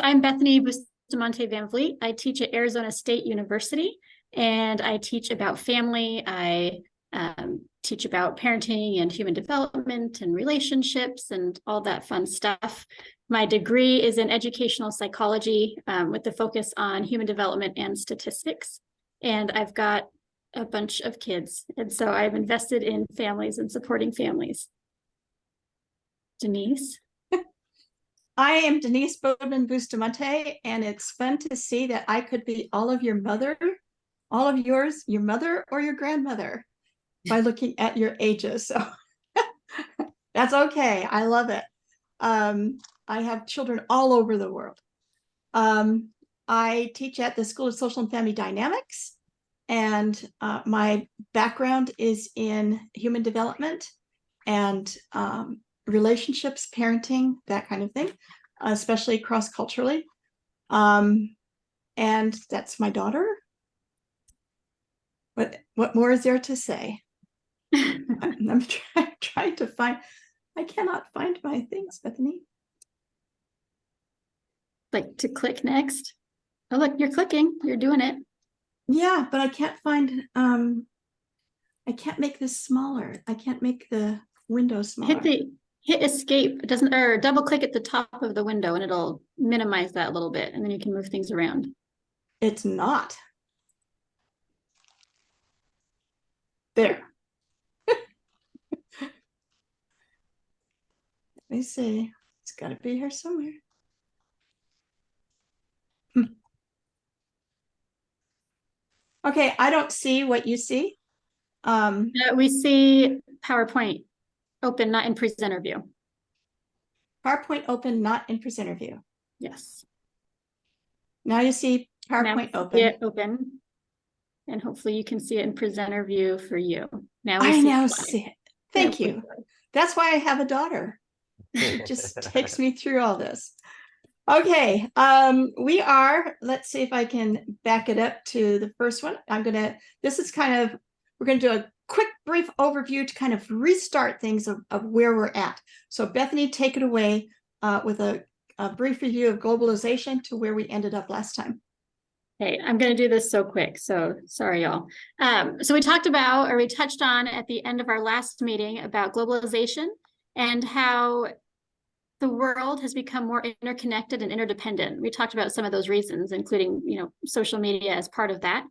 I'm Bethany Bustamante Van Vliet. I teach at Arizona State University, and I teach about family. I teach about parenting and human development and relationships and all that fun stuff. My degree is in educational psychology with the focus on human development and statistics. And I've got a bunch of kids. And so I've invested in families and supporting families. Denise? I am Denise Bowden Bustamante, and it's fun to see that I could be all of your mother, all of yours, your mother or your grandmother, by looking at your ages. So that's okay. I love it. I have children all over the world. I teach at the School of Social and Family Dynamics, and my background is in human development and relationships, parenting, that kind of thing, especially cross-culturally. And that's my daughter. What more is there to say? I'm trying to find, I cannot find my things, Bethany. Like to click next. Oh, look, you're clicking, you're doing it. Yeah, but I can't find, I can't make this smaller. I can't make the window smaller. Hit escape. It doesn't, or double click at the top of the window and it'll minimize that a little bit, and then you can move things around. It's not. There. Let me see. It's got to be here somewhere. Okay, I don't see what you see. We see PowerPoint open, not in presenter view. PowerPoint open, not in presenter view. Yes. Now you see PowerPoint open. Open. And hopefully you can see it in presenter view for you. Now I now see it. Thank you. That's why I have a daughter. It just takes me through all this. Okay, we are, let's see if I can back it up to the first one. This is kind of, we're going to do a quick brief overview to kind of restart things of where we're at. So Bethany, take it away with a brief review of globalization to where we ended up last time. Okay, I'm going to do this so quick, so sorry, y'all. So we talked about, or we touched on at the end of our last meeting about globalization and how the world has become more interconnected and interdependent. We talked about some of those reasons, including, social media as part of that.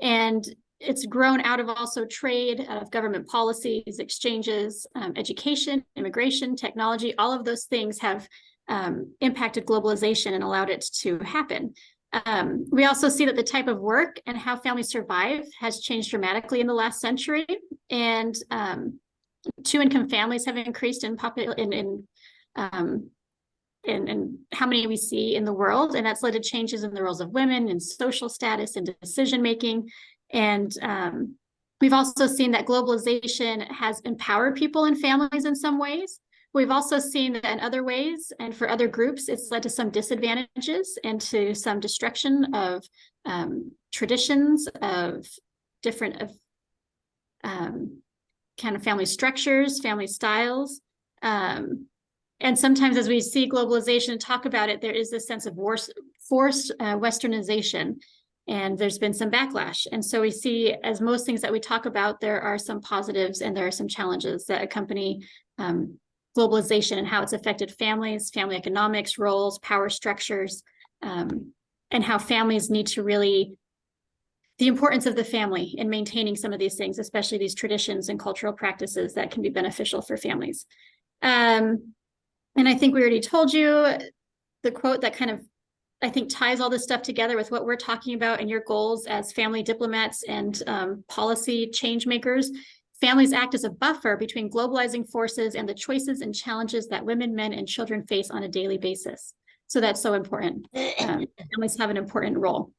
And it's grown out of also trade, out of government policies, exchanges, education, immigration, technology. All of those things have impacted globalization and allowed it to happen. We also see that the type of work and how families survive has changed dramatically in the last century. And two-income families have increased in how many we see in the world, and that's led to changes in the roles of women and social status and decision making. And we've also seen that globalization has empowered people and families in some ways. We've also seen that in other ways, and for other groups, it's led to some disadvantages and to some destruction of traditions, of different kind of family structures, family styles. And sometimes as we see globalization and talk about it, there is this sense of forced westernization, and there's been some backlash. And so we see, as most things that we talk about, there are some positives and there are some challenges that accompany globalization and how it's affected families, family economics, roles, power structures, and how families need to really, the importance of the family in maintaining some of these things, especially these traditions and cultural practices that can be beneficial for families. And I think we already told you the quote that kind of, I think, ties all this stuff together with what we're talking about and your goals as family diplomats and policy change makers. Families act as a buffer between globalizing forces and the choices and challenges that women, men, and children face on a daily basis. So that's so important. Families have an important role.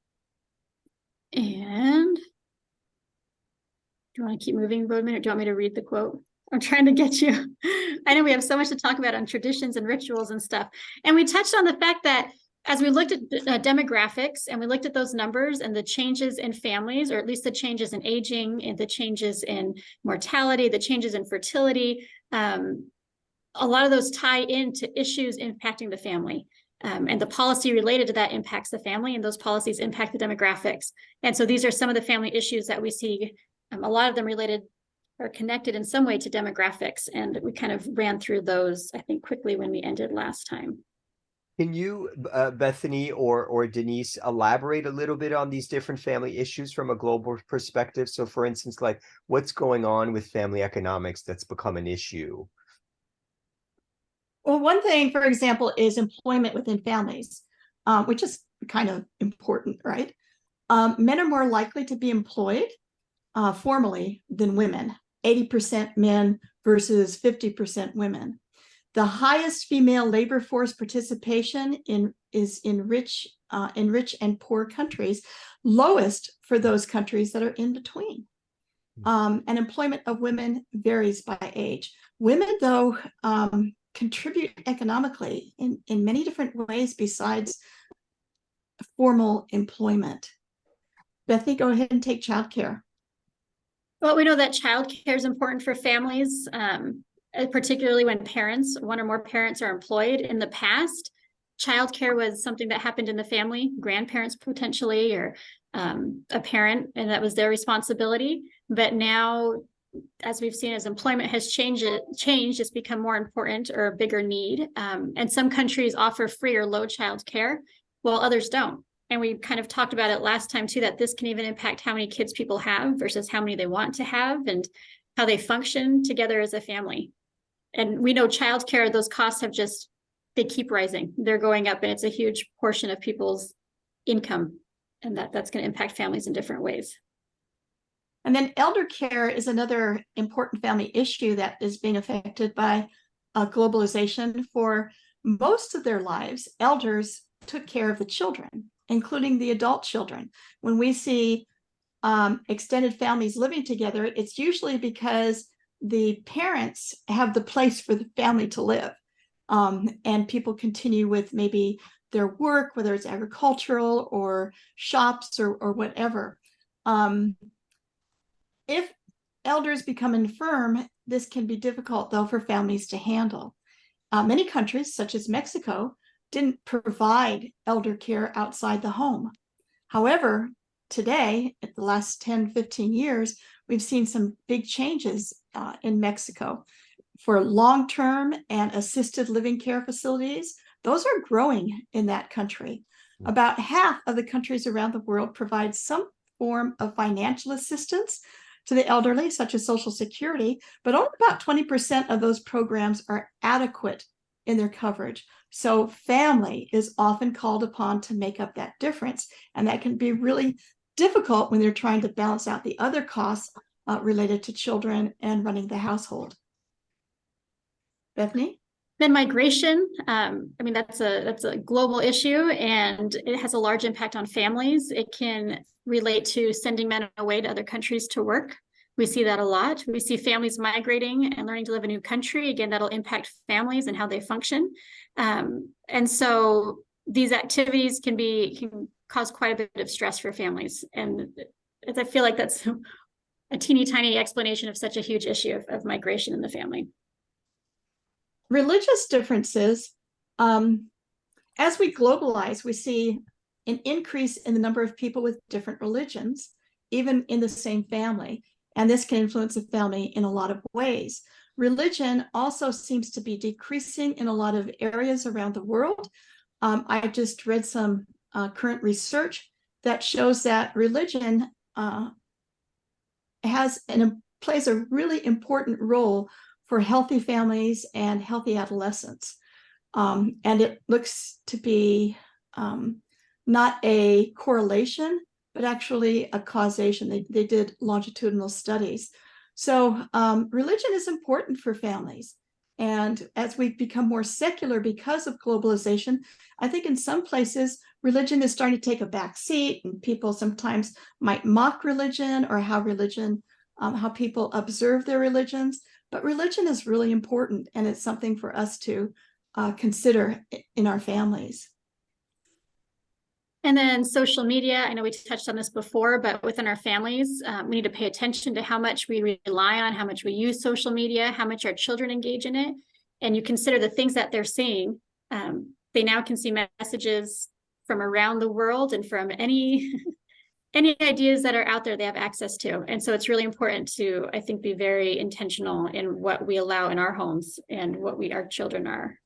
And do you want to keep moving, Bodeman, or do you want me to read the quote? I'm trying to get you. I know we have so much to talk about on traditions and rituals and stuff. And we touched on the fact that as we looked at demographics and we looked at those numbers and the changes in families, or at least the changes in aging and the changes in mortality, the changes in fertility, a lot of those tie into issues impacting the family. And the policy related to that impacts the family, and those policies impact the demographics. And so these are some of the family issues that we see, a lot of them related or connected in some way to demographics. And we kind of ran through those, I think, quickly when we ended last time. Can you, Bethany or Denise, elaborate a little bit on these different family issues from a global perspective? So for instance, like what's going on with family economics that's become an issue? Well, one thing, for example, is employment within families, which is kind of important, right? Men are more likely to be employed formally than women, 80% men versus 50% women. The highest female labor force participation is in rich and poor countries, lowest for those countries that are in between. And employment of women varies by age. Women, though, contribute economically in many different ways besides formal employment. Bethany, go ahead and take childcare. Well, we know that childcare is important for families, particularly when one or more parents are employed. In the past, childcare was something that happened in the family, grandparents potentially, or a parent, and that was their responsibility. But now, as we've seen, as employment has changed, it's become more important or a bigger need. And some countries offer free or low childcare, while others don't. And we kind of talked about it last time too, that this can even impact how many kids people have versus how many they want to have and how they function together as a family. And we know childcare, those costs they keep rising. They're going up, and it's a huge portion of people's income, and that's going to impact families in different ways. And then elder care is another important family issue that is being affected by globalization. For most of their lives, elders took care of the children, including the adult children. When we see extended families living together, it's usually because the parents have the place for the family to live. And people continue with maybe their work, whether it's agricultural or shops or whatever. If elders become infirm, this can be difficult, though, for families to handle. Many countries, such as Mexico, didn't provide elder care outside the home. However, today, at the last 10, 15 years, we've seen some big changes in Mexico for long-term and assisted living care facilities. Those are growing in that country. About half of the countries around the world provide some form of financial assistance to the elderly, such as Social Security, but only about 20% of those programs are adequate in their coverage. So family is often called upon to make up that difference. And that can be really difficult when they're trying to balance out the other costs related to children and running the household. Bethany? Then migration, that's a global issue, and it has a large impact on families. It can relate to sending men away to other countries to work. We see that a lot. We see families migrating and learning to live in a new country. Again, that'll impact families and how they function. And so these activities can cause quite a bit of stress for families. And I feel like that's a teeny tiny explanation of such a huge issue of migration in the family. Religious differences, as we globalize, we see an increase in the number of people with different religions, even in the same family. And this can influence the family in a lot of ways. Religion also seems to be decreasing in a lot of areas around the world. I just read some current research that shows that religion plays a really important role for healthy families and healthy adolescents. And it looks to be not a correlation, but actually a causation. They did longitudinal studies. So religion is important for families. And as we become more secular because of globalization, I think in some places, religion is starting to take a back seat, and people sometimes might mock religion or how people observe their religions. But religion is really important, and it's something for us to consider in our families. And then social media, I know we touched on this before, but within our families, we need to pay attention to how much we rely on, how much we use social media, how much our children engage in it. And you consider the things that they're seeing. they now can see messages from around the world and from any ideas that are out there they have access to. And so it's really important to, I think, be very intentional in what we allow in our homes and what our children are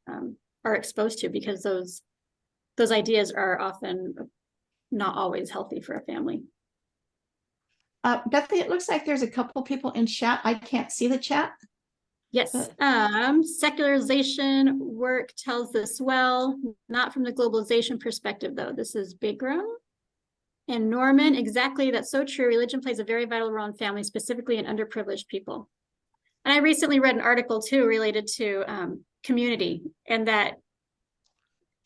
exposed to, because those ideas are often not always healthy for a family. Bethany, it looks like there's a couple people in chat. I can't see the chat. Yes. Secularization work tells this well, not from the globalization perspective, though. This is Bigram. And Norman, exactly, that's so true. Religion plays a very vital role in families, specifically in underprivileged people. And I recently read an article too related to community, and that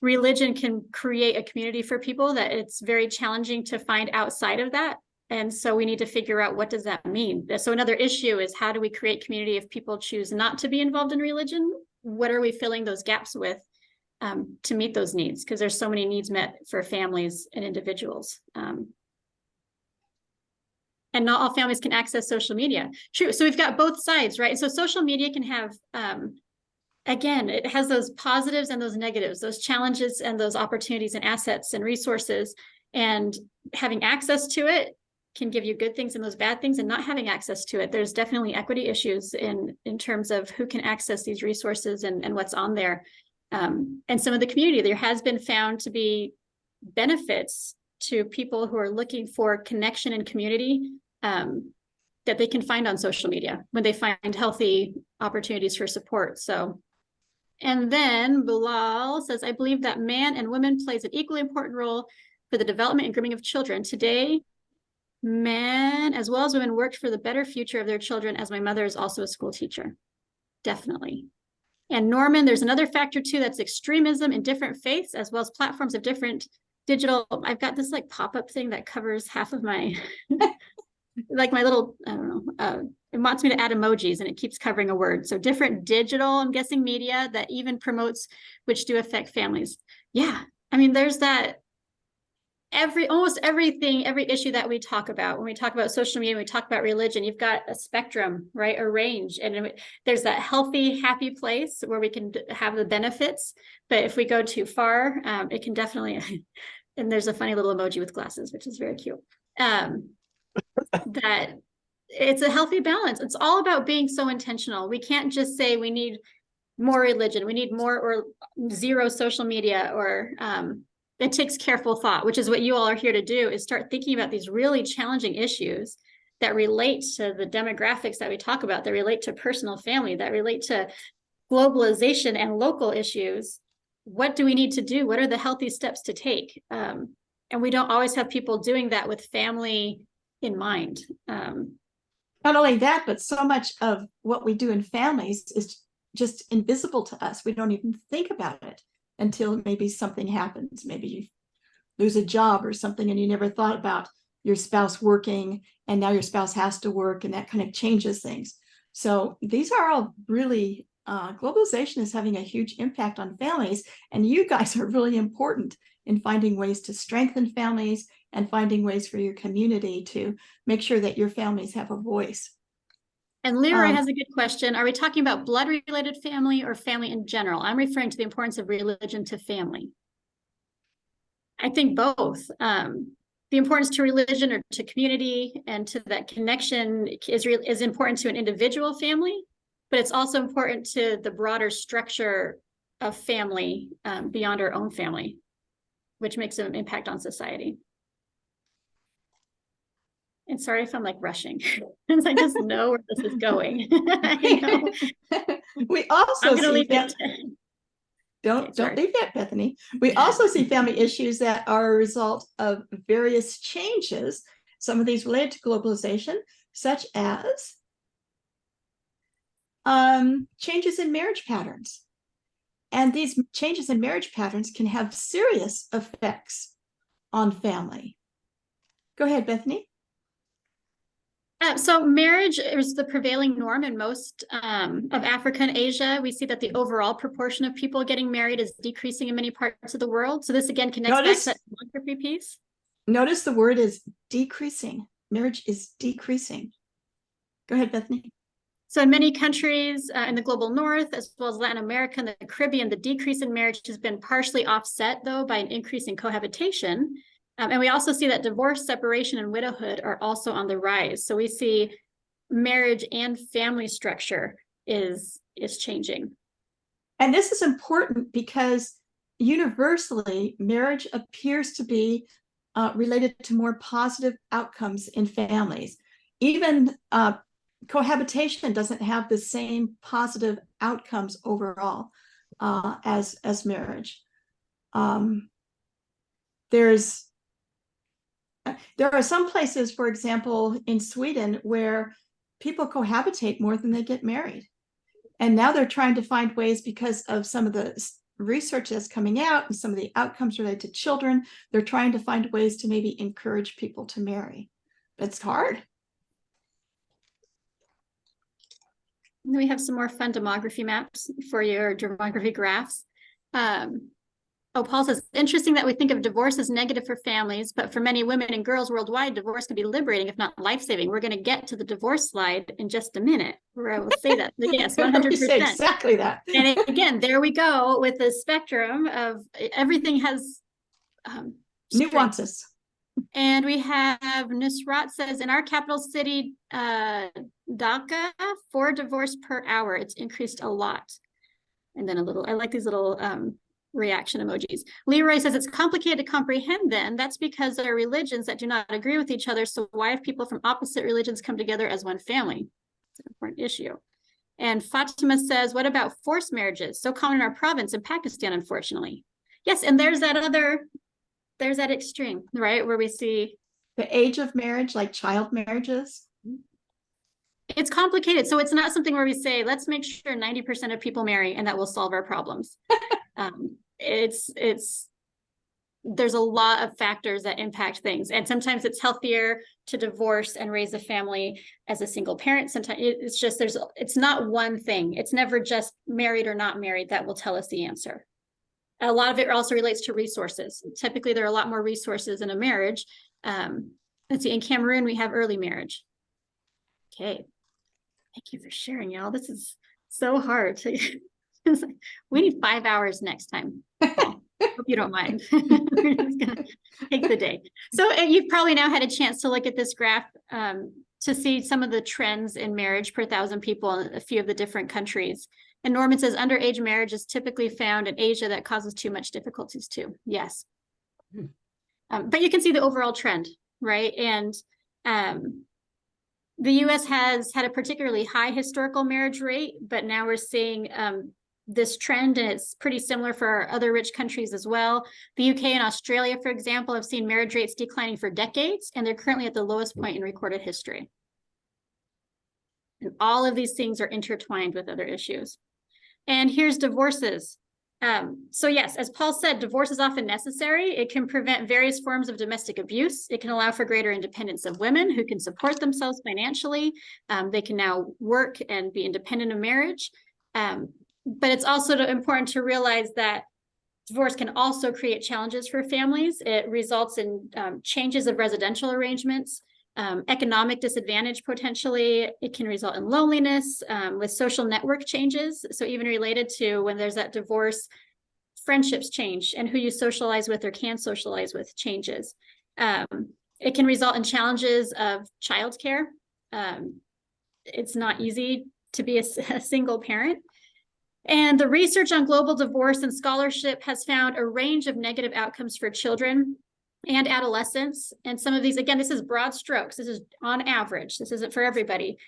religion can create a community for people that it's very challenging to find outside of that. And so we need to figure out, what does that mean? So another issue is, how do we create community if people choose not to be involved in religion? What are we filling those gaps with to meet those needs? Because there's so many needs met for families and individuals. And not all families can access social media. True. So we've got both sides, right? So social media can have, again, it has those positives and those negatives, those challenges and those opportunities and assets and resources. And having access to it can give you good things and those bad things, and not having access to it. There's definitely equity issues in terms of who can access these resources and what's on there. And some of the community, there has been found to be benefits to people who are looking for connection and community that they can find on social media when they find healthy opportunities for support. So, and then Bilal says, I believe that man and woman plays an equally important role for the development and grooming of children. Today, men as well as women worked for the better future of their children, as my mother is also a school teacher. Definitely. And Norman, there's another factor too, that's extremism in different faiths, as well as platforms of different digital. I've got this like pop-up thing that covers half of my, like my little, I don't know, it wants me to add emojis and it keeps covering a word. So different digital, I'm guessing, media that even promotes, which do affect families. Yeah. I mean, there's that. Almost everything, every issue that we talk about, when we talk about social media, we talk about religion, you've got a spectrum, right? A range. And there's that healthy, happy place where we can have the benefits. But if we go too far, it can definitely, and there's a funny little emoji with glasses, which is very cute. That it's a healthy balance. It's all about being so intentional. We can't just say we need more religion, we need more or zero social media, or it takes careful thought, which is what you all are here to do, is start thinking about these really challenging issues that relate to the demographics that we talk about, that relate to personal family, that relate to globalization and local issues. What do we need to do? What are the healthy steps to take? And we don't always have people doing that with family in mind. Not only that, but so much of what we do in families is just invisible to us. We don't even think about it until maybe something happens. Maybe you lose a job or something and you never thought about your spouse working, and now your spouse has to work, and that kind of changes things. So these are all really, globalization is having a huge impact on families, and you guys are really important in finding ways to strengthen families and finding ways for your community to make sure that your families have a voice. And Lyra has a good question. Are we talking about blood-related family or family in general? I'm referring to the importance of religion to family. I think both. The importance to religion or to community and to that connection is important to an individual family, but it's also important to the broader structure of family beyond our own family, which makes an impact on society. And sorry if I'm like rushing, because I just know where this is going. I know. We also I'm gonna see leave it. Don't leave that, Bethany. We also see family issues that are a result of various changes, some of these related to globalization, such as changes in marriage patterns. And these changes in marriage patterns can have serious effects on family. Go ahead, Bethany. So marriage is the prevailing norm in most of Africa and Asia. We see that the overall proportion of people getting married is decreasing in many parts of the world. So this again connects back to that philanthropy piece. Notice the word is decreasing. Marriage is decreasing. Go ahead, Bethany. So in many countries in the global north, as well as Latin America and the Caribbean, the decrease in marriage has been partially offset, though, by an increase in cohabitation. And we also see that divorce, separation, and widowhood are also on the rise. So we see marriage and family structure is changing. And this is important because universally, marriage appears to be related to more positive outcomes in families. Even cohabitation doesn't have the same positive outcomes overall as marriage. There are some places, for example, in Sweden, where people cohabitate more than they get married. And now they're trying to find ways, because of some of the research that's coming out and some of the outcomes related to children, they're trying to find ways to maybe encourage people to marry. But it's hard. And we have some more fun demography maps for your demography graphs. Paul says, interesting that we think of divorce as negative for families, but for many women and girls worldwide, divorce can be liberating, if not life-saving. We're going to get to the divorce slide in just a minute, where I will say that. Yes, 100%. Exactly that. And again, there we go with the spectrum of everything has nuances. And we have Nusrat says, in our capital city, Dhaka, 4 divorces per hour. It's increased a lot. And then I like these little reaction emojis. Leroy says, it's complicated to comprehend then. That's because there are religions that do not agree with each other. So why have people from opposite religions come together as one family? It's an important issue. And Fatima says, what about forced marriages? So common in our province in Pakistan, unfortunately. Yes, and there's that extreme, right? Where we see the age of marriage, like child marriages. It's complicated. So it's not something where we say, let's make sure 90% of people marry and that will solve our problems. There's a lot of factors that impact things. And sometimes it's healthier to divorce and raise a family as a single parent. Sometimes it's not one thing. It's never just married or not married that will tell us the answer. A lot of it also relates to resources. Typically, there are a lot more resources in a marriage. Let's see, in Cameroon, we have early marriage. Okay. Thank you for sharing, y'all. This is so hard. We need 5 hours next time. Hope you don't mind. We're just gonna take the day. So you've probably now had a chance to look at this graph to see some of the trends in marriage per 1,000 people in a few of the different countries. And Norman says underage marriage is typically found in Asia that causes too much difficulties too. Yes. But you can see the overall trend, right? And the US has had a particularly high historical marriage rate, but now we're seeing this trend, and it's pretty similar for other rich countries as well. The UK and Australia, for example, have seen marriage rates declining for decades, and they're currently at the lowest point in recorded history. And all of these things are intertwined with other issues. And here's divorces. So yes, as Paul said, divorce is often necessary. It can prevent various forms of domestic abuse. It can allow for greater independence of women who can support themselves financially. They can now work and be independent of marriage. But it's also important to realize that divorce can also create challenges for families. It results in changes of residential arrangements, economic disadvantage potentially. It can result in loneliness with social network changes. So even related to when there's that divorce, friendships change, and who you socialize with or can socialize with changes. It can result in challenges of childcare. It's not easy to be a single parent. And the research on global divorce and scholarship has found a range of negative outcomes for children and adolescents. And some of these, again, this is broad strokes. This is on average. This isn't for everybody.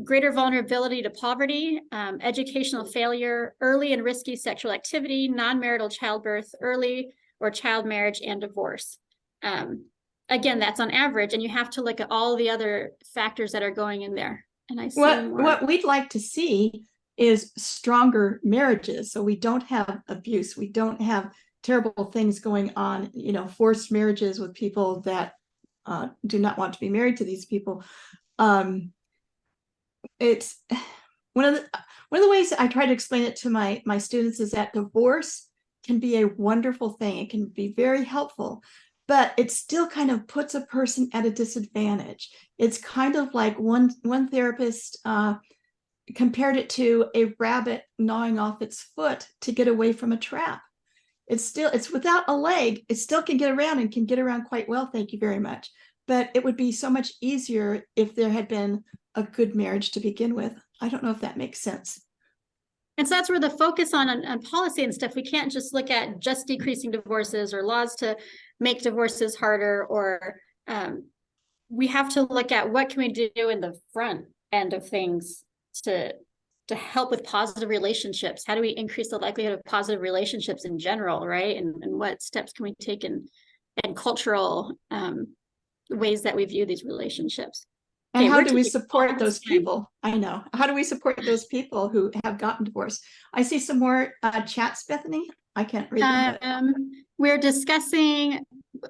Greater vulnerability to poverty, educational failure, early and risky sexual activity, non-marital childbirth, early or child marriage, and divorce. Again, that's on average, and you have to look at all the other factors that are going in there. And I see what we'd like to see is stronger marriages, so we don't have abuse, we don't have terrible things going on, forced marriages with people that do not want to be married to these people. It's one of the ways I try to explain it to my students is that divorce can be a wonderful thing. It can be very helpful, but it still kind of puts a person at a disadvantage. It's kind of like one therapist compared it to a rabbit gnawing off its foot to get away from a trap. It's without a leg. It still can get around and can get around quite well. Thank you very much. But it would be so much easier if there had been a good marriage to begin with. I don't know if that makes sense. And so that's where the focus on policy and stuff, we can't just look at just decreasing divorces or laws to make divorces harder, or we have to look at what can we do in the front end of things to help with positive relationships. How do we increase the likelihood of positive relationships in general, right? And what steps can we take in cultural ways that we view these relationships? And okay, how do we support those people? I know. How do we support those people who have gotten divorced? I see some more chats, Bethany. I can't read them. We're discussing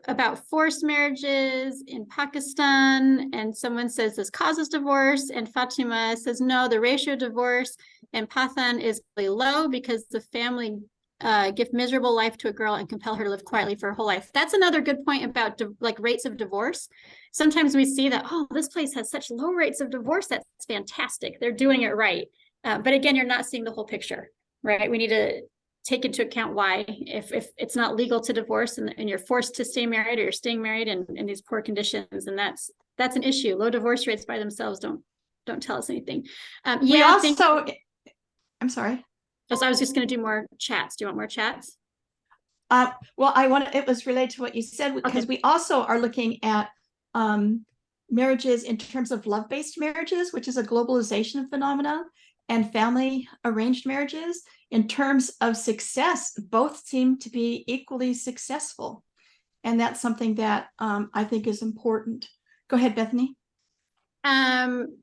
about forced marriages in Pakistan, and someone says this causes divorce, and Fatima says no, the ratio of divorce in Pathan is really low because the family give miserable life to a girl and compel her to live quietly for her whole life. That's another good point about like rates of divorce. Sometimes we see that, oh, this place has such low rates of divorce. That's fantastic. They're doing it right. But again, you're not seeing the whole picture, right? We need to take into account why, if it's not legal to divorce and you're forced to stay married, or you're staying married in these poor conditions, and that's an issue. Low divorce rates by themselves don't tell us anything. We also, I'm sorry. So I was just going to do more chats. Do you want more chats? Well, it was related to what you said, because we also are looking at marriages in terms of love-based marriages, which is a globalization phenomenon, and family arranged marriages. In terms of success, both seem to be equally successful. And that's something that I think is important. Go ahead, Bethany.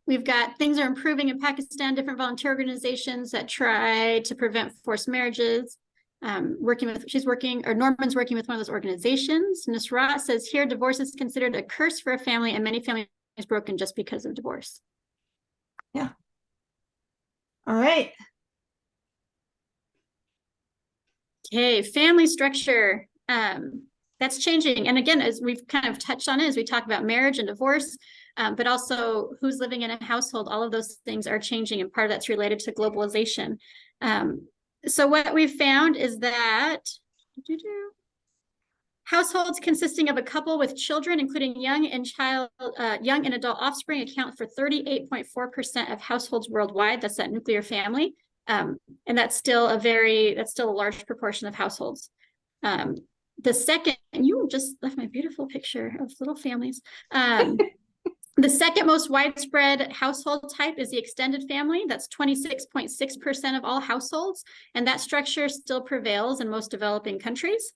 We've got things are improving in Pakistan, different volunteer organizations that try to prevent forced marriages. Norman's working with one of those organizations. Nusrat says here, divorce is considered a curse for a family, and many families broken just because of divorce. Yeah. All right. Okay, family structure. That's changing. And again, as we've kind of touched on it, as we talk about marriage and divorce, but also who's living in a household, all of those things are changing, and part of that's related to globalization. So what we've found is that households consisting of a couple with children, including young and adult offspring, account for 38.4% of households worldwide. That's that nuclear family. And that's still a large proportion of households. The second, and you just left my beautiful picture of little families. The second most widespread household type is the extended family. That's 26.6% of all households. And that structure still prevails in most developing countries.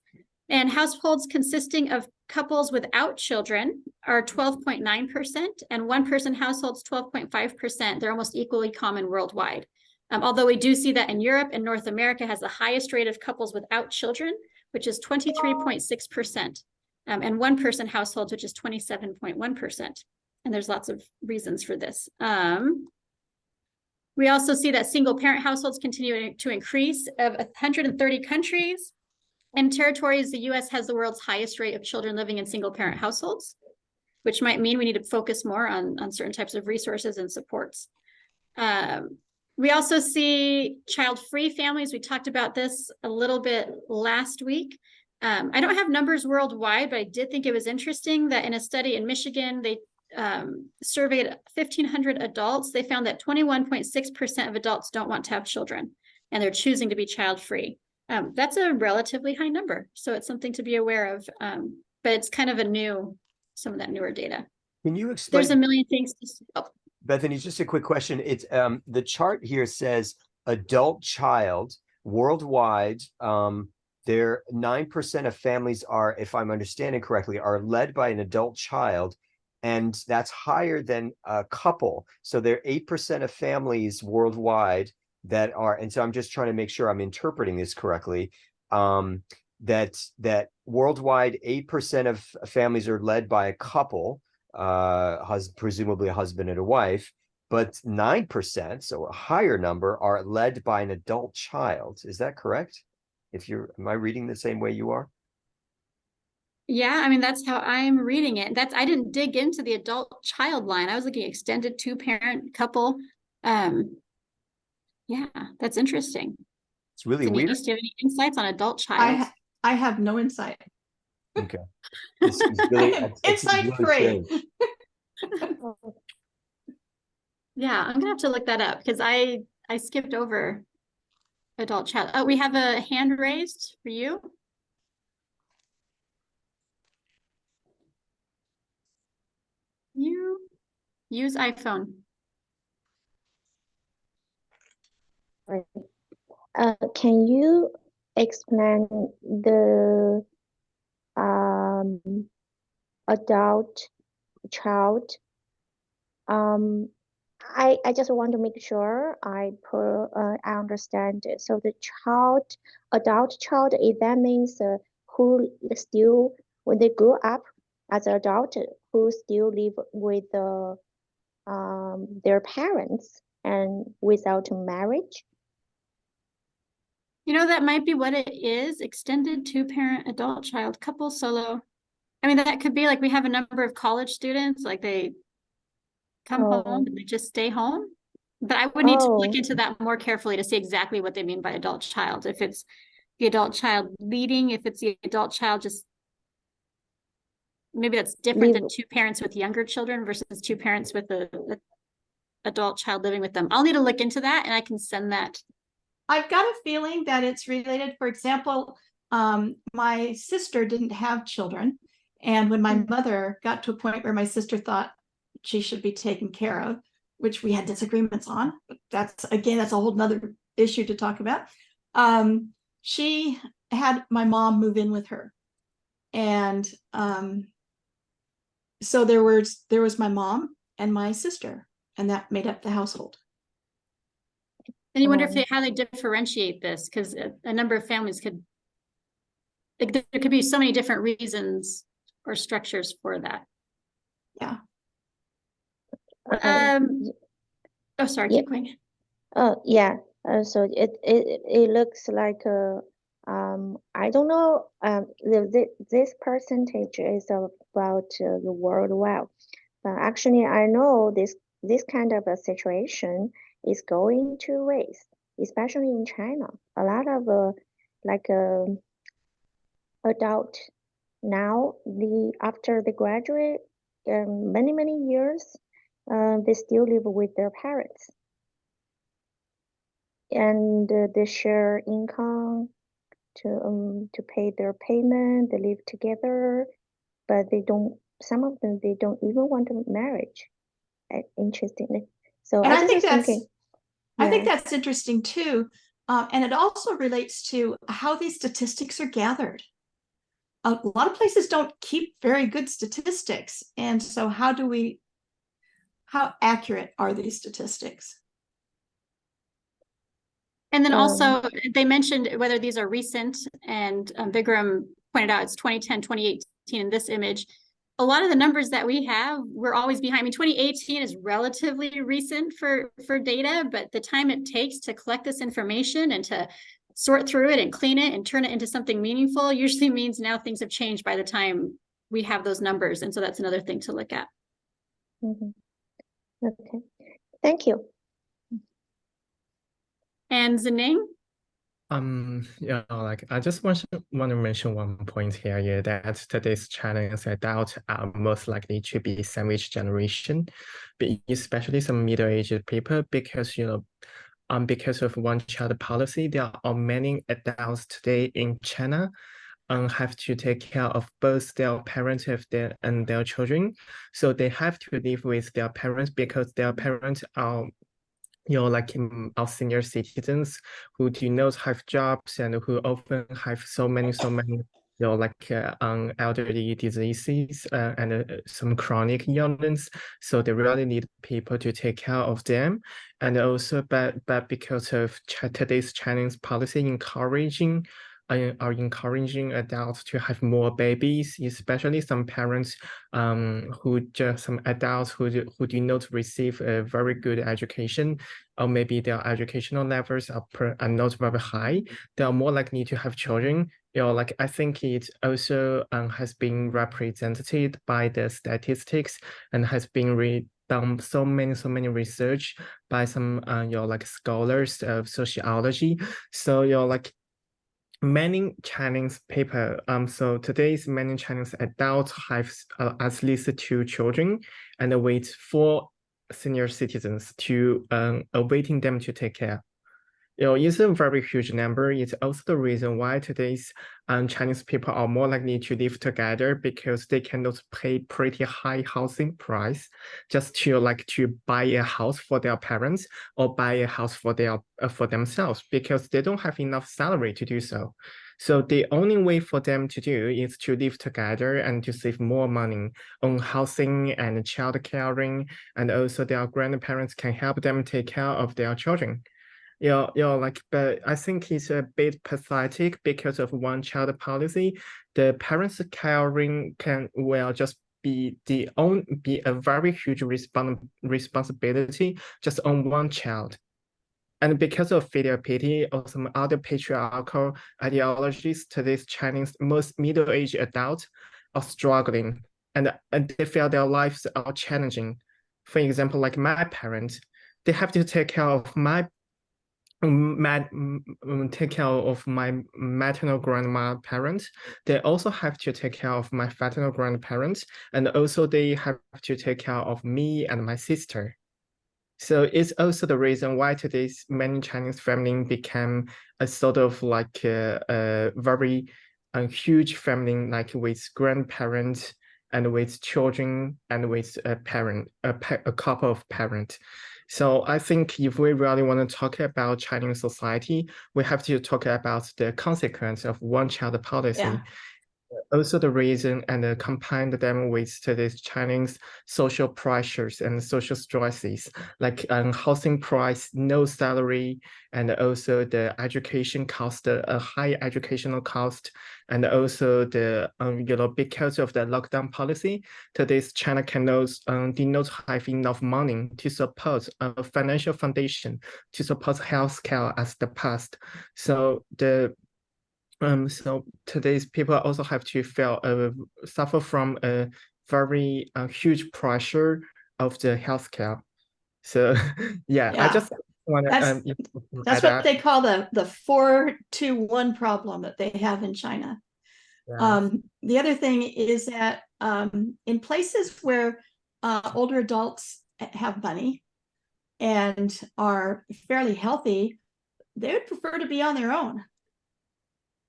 And households consisting of couples without children are 12.9%, and one-person households 12.5%. They're almost equally common worldwide. Although we do see that in Europe and North America has the highest rate of couples without children, which is 23.6%, and one-person households, which is 27.1%. And there's lots of reasons for this. We also see that single-parent households continue to increase. Of 130 countries and territories, the U.S. has the world's highest rate of children living in single-parent households, which might mean we need to focus more on certain types of resources and supports. We also see child-free families. We talked about this a little bit last week. I don't have numbers worldwide, but I did think it was interesting that in a study in Michigan, they surveyed 1,500 adults. They found that 21.6% of adults don't want to have children, and they're choosing to be child-free. That's a relatively high number, so it's something to be aware of. But it's kind of some of that newer data. Can you explain? There's a million things to. Bethany, just a quick question. It's the chart here says adult child worldwide. There 9% of families are, if I'm understanding correctly, are led by an adult child, and that's higher than a couple. So there are 8% of families worldwide that are, and so I'm just trying to make sure I'm interpreting this correctly. That worldwide 8% of families are led by a couple, presumably a husband and a wife, but 9%, so a higher number, are led by an adult child. Is that correct? Am I reading the same way you are? Yeah, I mean, that's how I'm reading it. I didn't dig into the adult child line. I was looking at extended two-parent couple. Yeah, that's interesting. It's really weird. Denise, do you have any insights on adult I child? I have no insight. Okay. This is really, it's Insight really free. strange. Yeah, I'm gonna have to look that up because I skipped over adult child. Oh, we have a hand raised for you. You use iPhone. Right. Can you explain the adult child? I just want to make sure I understand it. So the adult child, if that means who still when they grow up as an adult, who still live with their parents and without marriage. You know, that might be what it is. Extended two-parent adult child couple solo. I mean, that could be like we have a number of college students, like they come home and they just stay home. But I would need to look into that more carefully to see exactly what they mean by adult child. If it's the adult child leading, if it's the adult child just maybe that's different than two parents with younger children versus two parents with a adult child living with them. I'll need to look into that and I can send that. I've got a feeling that it's related. For example, my sister didn't have children. And when my mother got to a point where my sister thought she should be taken care of, which we had disagreements on, that's a whole nother issue to talk about. She had my mom move in with her. And so there was my mom and my sister, and that made up the household. And you wonder if how they differentiate this, because a number of families could, like, there could be so many different reasons or structures for that. Yeah. Oh, sorry, keep going. Yeah. So it looks like I don't know. This percentage is about the worldwide, but actually I know this kind of a situation is going to raise, especially in China. A lot of adult now after they graduate, many years, they still live with their parents, and they share income to pay their payment. They live together, but some of them they don't even want a marriage. Interestingly, so and I think that's interesting too, and it also relates to how these statistics are gathered. A lot of places don't keep very good statistics, and so how accurate are these statistics? And then also they mentioned whether these are recent, and Vikram pointed out it's 2010, 2018 in this image. A lot of the numbers that we have, we're always behind. I mean, 2018 is relatively recent for data, but the time it takes to collect this information and to sort through it and clean it and turn it into something meaningful usually means now things have changed by the time we have those numbers. And so that's another thing to look at. Okay, thank you. And Zining? Yeah, like I just want to mention one point here, yeah, that today's Chinese adults are most likely to be sandwich generation, especially some middle-aged people, because because of one-child policy, there are many adults today in China have to take care of both their parents and their children. So they have to live with their parents because their parents are like our senior citizens who do not have jobs and who often have so many elderly diseases and some chronic illness. So they really need people to take care of them. And also, but because of today's Chinese policy are encouraging adults to have more babies, especially some parents some adults who do not receive a very good education, or maybe their educational levels are not very high. They are more likely to have children. Like I think it also has been represented by the statistics and has been done so many research by some like scholars of sociology. So like many Chinese people, so today's many Chinese adults have at least 2 children and wait for senior citizens to awaiting them to take care. It's a very huge number. It's also the reason why today's Chinese people are more likely to live together, because they cannot pay pretty high housing price just to buy a house for their parents or buy a house for themselves, because they don't have enough salary to do so. So the only way for them to do is to live together and to save more money on housing and child caring, and also their grandparents can help them take care of their children. But I think it's a bit pathetic because of one-child policy. The parents caring can just be a very huge responsibility just on one child. And because of filial piety or some other patriarchal ideologies, today's Chinese most middle-aged adults are struggling, and they feel their lives are challenging. For example, like my parents, they have to take care of my maternal grandma parents. They also have to take care of my paternal grandparents, and also they have to take care of me and my sister. So it's also the reason why today's many Chinese family became a sort of like a very huge family, like with grandparents and with children and with a couple of parents. So I think if we really want to talk about Chinese society, we have to talk about the consequence of one-child policy. Yeah. Also the reason, and combine them with today's Chinese social pressures and social stresses, like housing price, no salary, and also the education cost, a high educational cost, and also the because of the lockdown policy, today's China did not have enough money to support a financial foundation to support healthcare as the past. So so today's people also have to suffer from a very huge pressure of the healthcare. So yeah, I just want to that's what they call the 4-2-1 problem that they have in China. Yeah. The other thing is that in places where older adults have money and are fairly healthy, they would prefer to be on their own.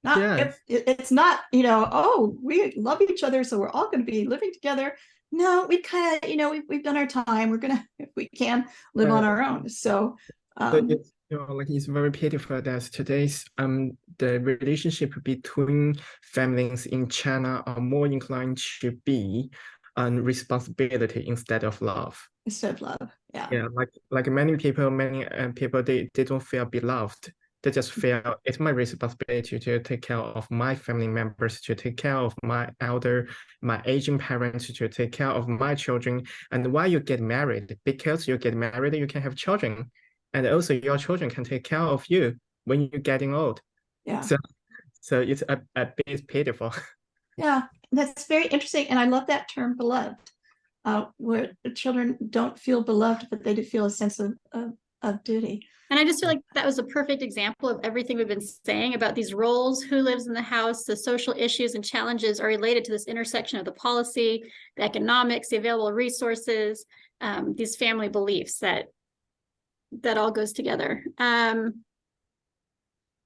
It's not, oh, we love each other, so we're all going to be living together. No, we kind of, we've done our time. We're gonna, if we can, live on our own. So it's it's very pitiful that today's the relationship between families in China are more inclined to be responsibility instead of love. Instead of love, yeah. Yeah, like many people, they don't feel beloved. They just feel it's my responsibility to take care of my family members, to take care of my aging parents, to take care of my children. And why you get married? Because you get married, you can have children. And also your children can take care of you when you're getting old. Yeah. So it's a bit pitiful. Yeah, that's very interesting. And I love that term, beloved, where children don't feel beloved, but they do feel a sense of duty. And I just feel like that was a perfect example of everything we've been saying about these roles, who lives in the house, the social issues and challenges are related to this intersection of the policy, the economics, the available resources, these family beliefs that all goes together.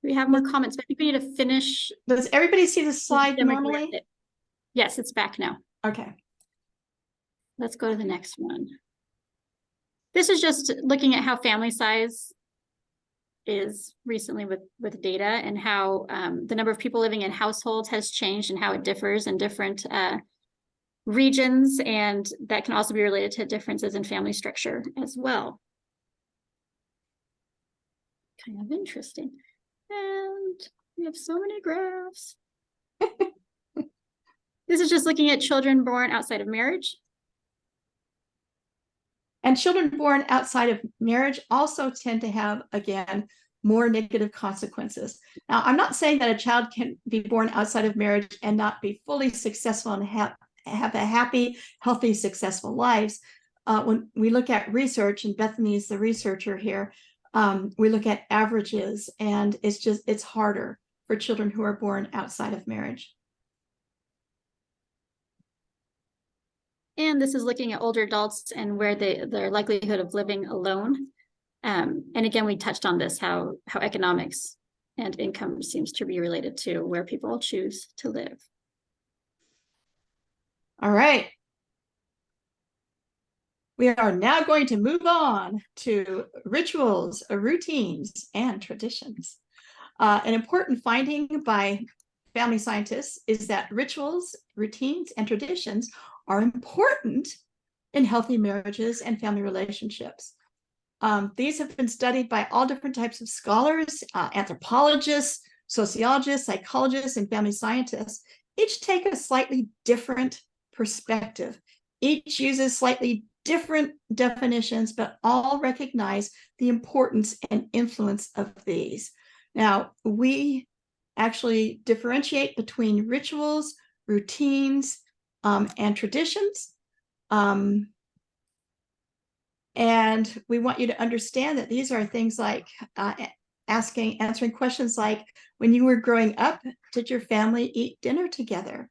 We have more comments, but I think we need to finish. Does everybody see the slide normally? Yes, it's back now. Okay. Let's go to the next one. This is just looking at how family size is recently with data, and how the number of people living in households has changed and how it differs in different regions, and that can also be related to differences in family structure as well. Kind of interesting. And we have so many graphs. This is just looking at children born outside of marriage. And children born outside of marriage also tend to have, again, more negative consequences. Now, I'm not saying that a child can be born outside of marriage and not be fully successful and have a happy, healthy, successful lives. when we look at research, and Bethany is the researcher here, we look at averages, and it's harder for children who are born outside of marriage. And this is looking at older adults and where their likelihood of living alone. And again, we touched on this, how economics and income seems to be related to where people choose to live. All right. We are now going to move on to rituals, routines, and traditions. An important finding by family scientists is that rituals, routines, and traditions are important in healthy marriages and family relationships. These have been studied by all different types of scholars, anthropologists, sociologists, psychologists, and family scientists. Each take a slightly different perspective. Each uses slightly different definitions, but all recognize the importance and influence of these. Now, we actually differentiate between rituals, routines, and traditions. And we want you to understand that these are things like answering questions like, when you were growing up, did your family eat dinner together?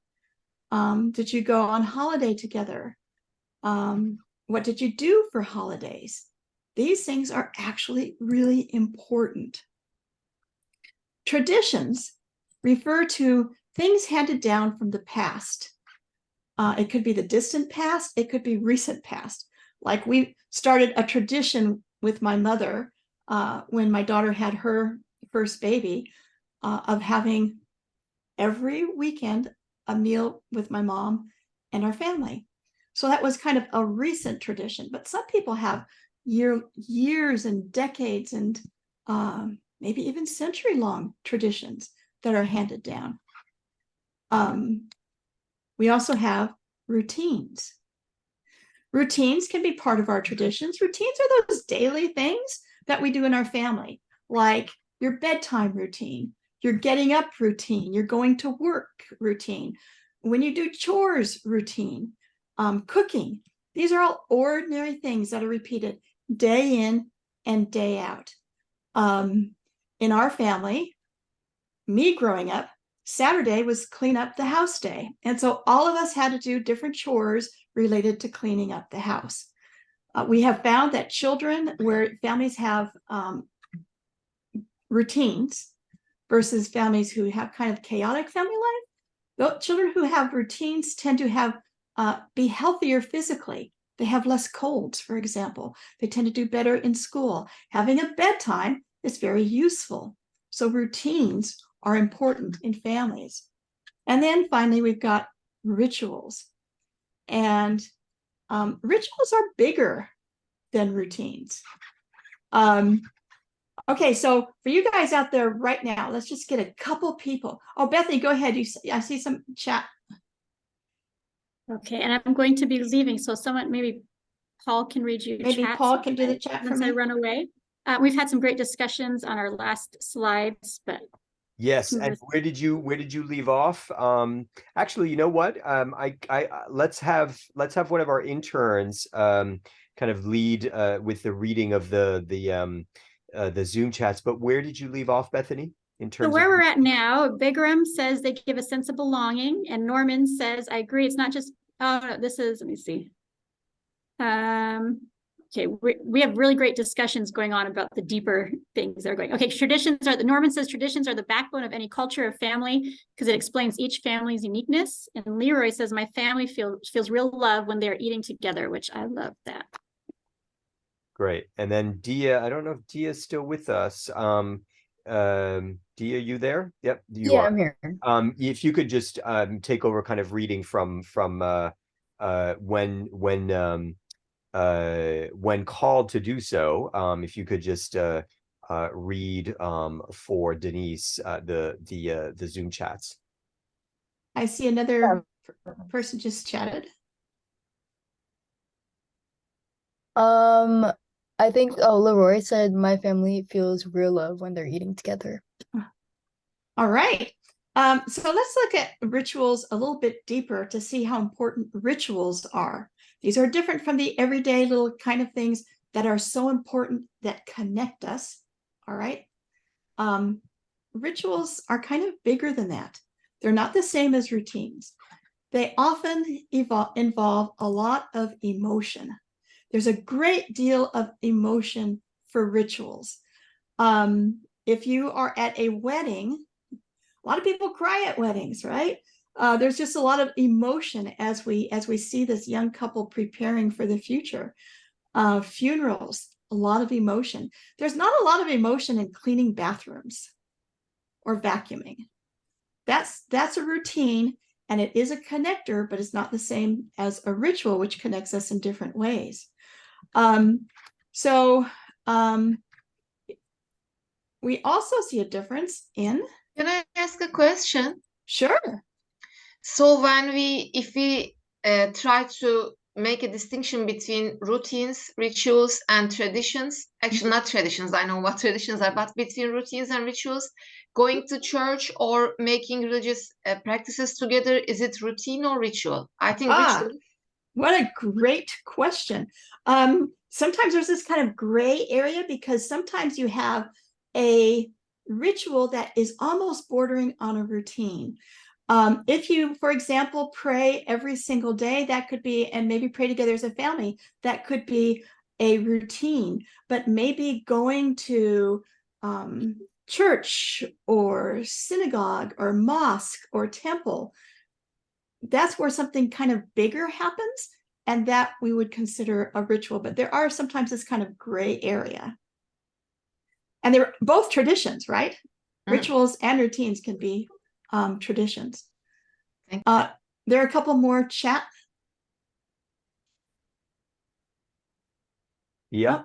Did you go on holiday together? What did you do for holidays? These things are actually really important. Traditions refer to things handed down from the past. It could be the distant past, it could be recent past. Like we started a tradition with my mother when my daughter had her first baby of having every weekend a meal with my mom and our family. So that was kind of a recent tradition, but some people have years and decades and maybe even century-long traditions that are handed down. We also have routines. Routines can be part of our traditions. Routines are those daily things that we do in our family, like your bedtime routine, your getting up routine, your going to work routine, when you do chores routine, cooking. These are all ordinary things that are repeated day in and day out. In our family, me growing up, Saturday was clean up the house day. And so all of us had to do different chores related to cleaning up the house. We have found that children where families have routines versus families who have kind of chaotic family life, those children who have routines tend to have be healthier physically. They have less colds, for example. They tend to do better in school. Having a bedtime is very useful. So routines are important in families. And then finally, we've got rituals. And rituals are bigger than routines. Okay, so for you guys out there right now, let's just get a couple people. Oh, Bethany, go ahead. I see some chat. Okay, and I'm going to be leaving, so someone, maybe Paul can read you Maybe chat Paul can do the chat for once I me. run away. We've had some great discussions on our last slides, but Yes, and where did you leave off? Actually, you know what? Let's have one of our interns kind of lead with the reading of the Zoom chats. But where did you leave off, Bethany? In terms so where of we're at now, Bigram says they give a sense of belonging, and Norman says, I agree, it's not just, oh no, this is, let me see. Okay, we have really great discussions going on about the deeper things that are going. Okay, Norman says traditions are the backbone of any culture of family because it explains each family's uniqueness. And Leroy says, my family feels real love when they're eating together, which I love that. Great. And then Dia, I don't know if Dia's still with us. Dia, you there? Yep, you are. I'm here. If you could just take over kind of reading from when called to do so, if you could just read for Denise the Zoom chats. I see another person just chatted. I think Leroy said my family feels real love when they're eating together. All right. So let's look at rituals a little bit deeper to see how important rituals are. These are different from the everyday little kind of things that are so important that connect us. All right. Rituals are kind of bigger than that. They're not the same as routines. They often involve a lot of emotion. There's a great deal of emotion for rituals. If you are at a wedding, a lot of people cry at weddings, right? There's just a lot of emotion as we see this young couple preparing for the future. Funerals, a lot of emotion. There's not a lot of emotion in cleaning bathrooms or vacuuming. That's a routine, and it is a connector, but it's not the same as a ritual, which connects us in different ways. We also see a difference in. Can I ask a question? Sure. So if we try to make a distinction between routines, rituals, and traditions, actually not traditions, I know what traditions are, but between routines and rituals, going to church or making religious practices together, is it routine or ritual? I think ritual. What a great question. Sometimes there's this kind of gray area because sometimes you have a ritual that is almost bordering on a routine. If you, for example, pray every single day, that could be, and maybe pray together as a family, that could be a routine. But maybe going to church or synagogue or mosque or temple, that's where something kind of bigger happens, and that we would consider a ritual. But there are sometimes this kind of gray area. And they're both traditions, right? Rituals and routines can be traditions. There are a couple more chat. Yeah.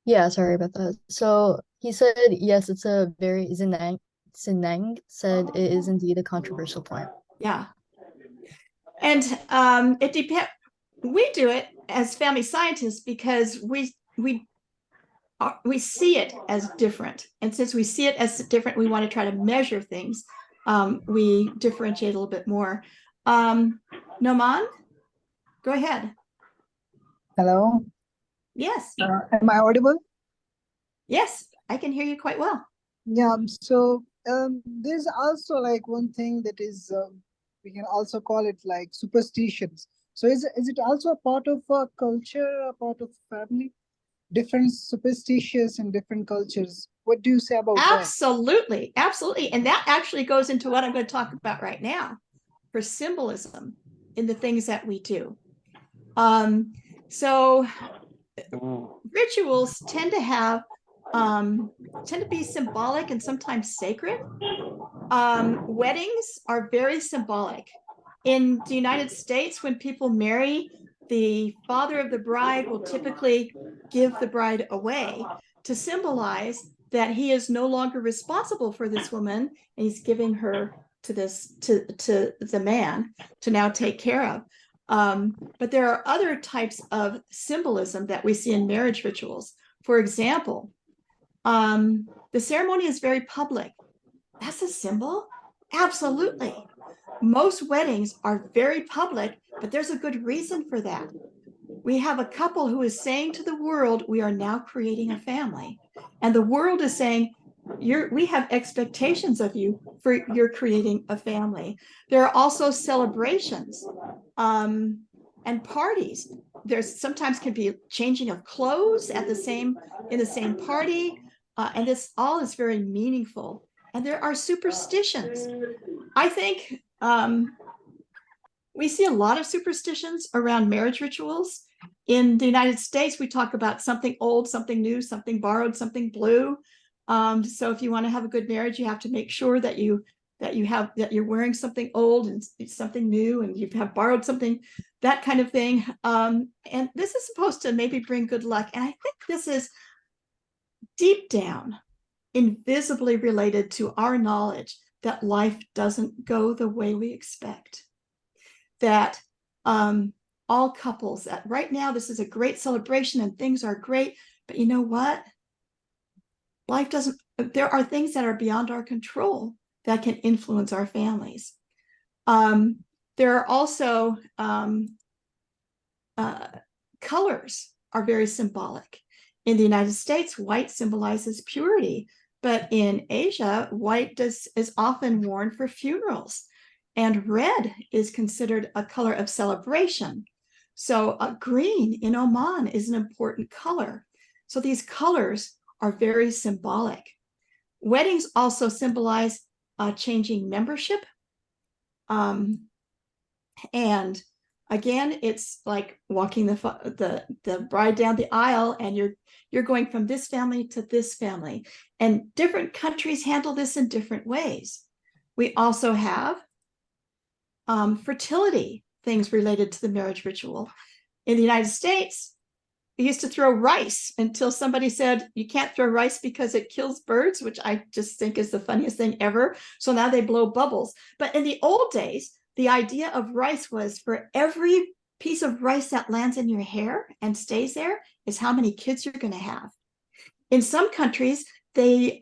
Yeah, sorry about that. So he said, yes, it's a very, Sinang said it is indeed a controversial point. Yeah. And it depends. We do it as family scientists because we see it as different. And since we see it as different, we want to try to measure things. We differentiate a little bit more. Noman, go ahead. Hello. Yes. Am I audible? Yes, I can hear you quite well. Yeah. So there's also like one thing that is we can also call it like superstitions. So is it also a part of a culture, a part of family? Different superstitious in different cultures. What do you say about that? Absolutely, absolutely. And that actually goes into what I'm going to talk about right now for symbolism in the things that we do. So rituals tend to be symbolic and sometimes sacred. Weddings are very symbolic. In the United States, when people marry, the father of the bride will typically give the bride away to symbolize that he is no longer responsible for this woman, and he's giving her to the man to now take care of. But there are other types of symbolism that we see in marriage rituals. For example, the ceremony is very public. That's a symbol? Absolutely. Most weddings are very public, but there's a good reason for that. We have a couple who is saying to the world, we are now creating a family. And the world is saying, we have expectations of you for you're creating a family. There are also celebrations and parties. There's sometimes can be changing of clothes in the same party. And this all is very meaningful. And there are superstitions. I think we see a lot of superstitions around marriage rituals. In the United States, we talk about something old, something new, something borrowed, something blue. So if you want to have a good marriage, you have to make sure that you're wearing something old and something new, and you have borrowed something, that kind of thing. And this is supposed to maybe bring good luck. And I think this is deep down invisibly related to our knowledge that life doesn't go the way we expect. That all couples, that right now this is a great celebration and things are great, but you know what? Life doesn't there are things that are beyond our control that can influence our families. There are also colors are very symbolic. In the United States, white symbolizes purity, but in Asia, white is often worn for funerals, and red is considered a color of celebration. So green in Oman is an important color. So these colors are very symbolic. Weddings also symbolize changing membership. And again, it's like walking the bride down the aisle, and you're going from this family to this family. And different countries handle this in different ways. We also have fertility things related to the marriage ritual. In the United States, we used to throw rice until somebody said, you can't throw rice because it kills birds, which I just think is the funniest thing ever. So now they blow bubbles. But in the old days, the idea of rice was for every piece of rice that lands in your hair and stays there is how many kids you're going to have. In some countries, they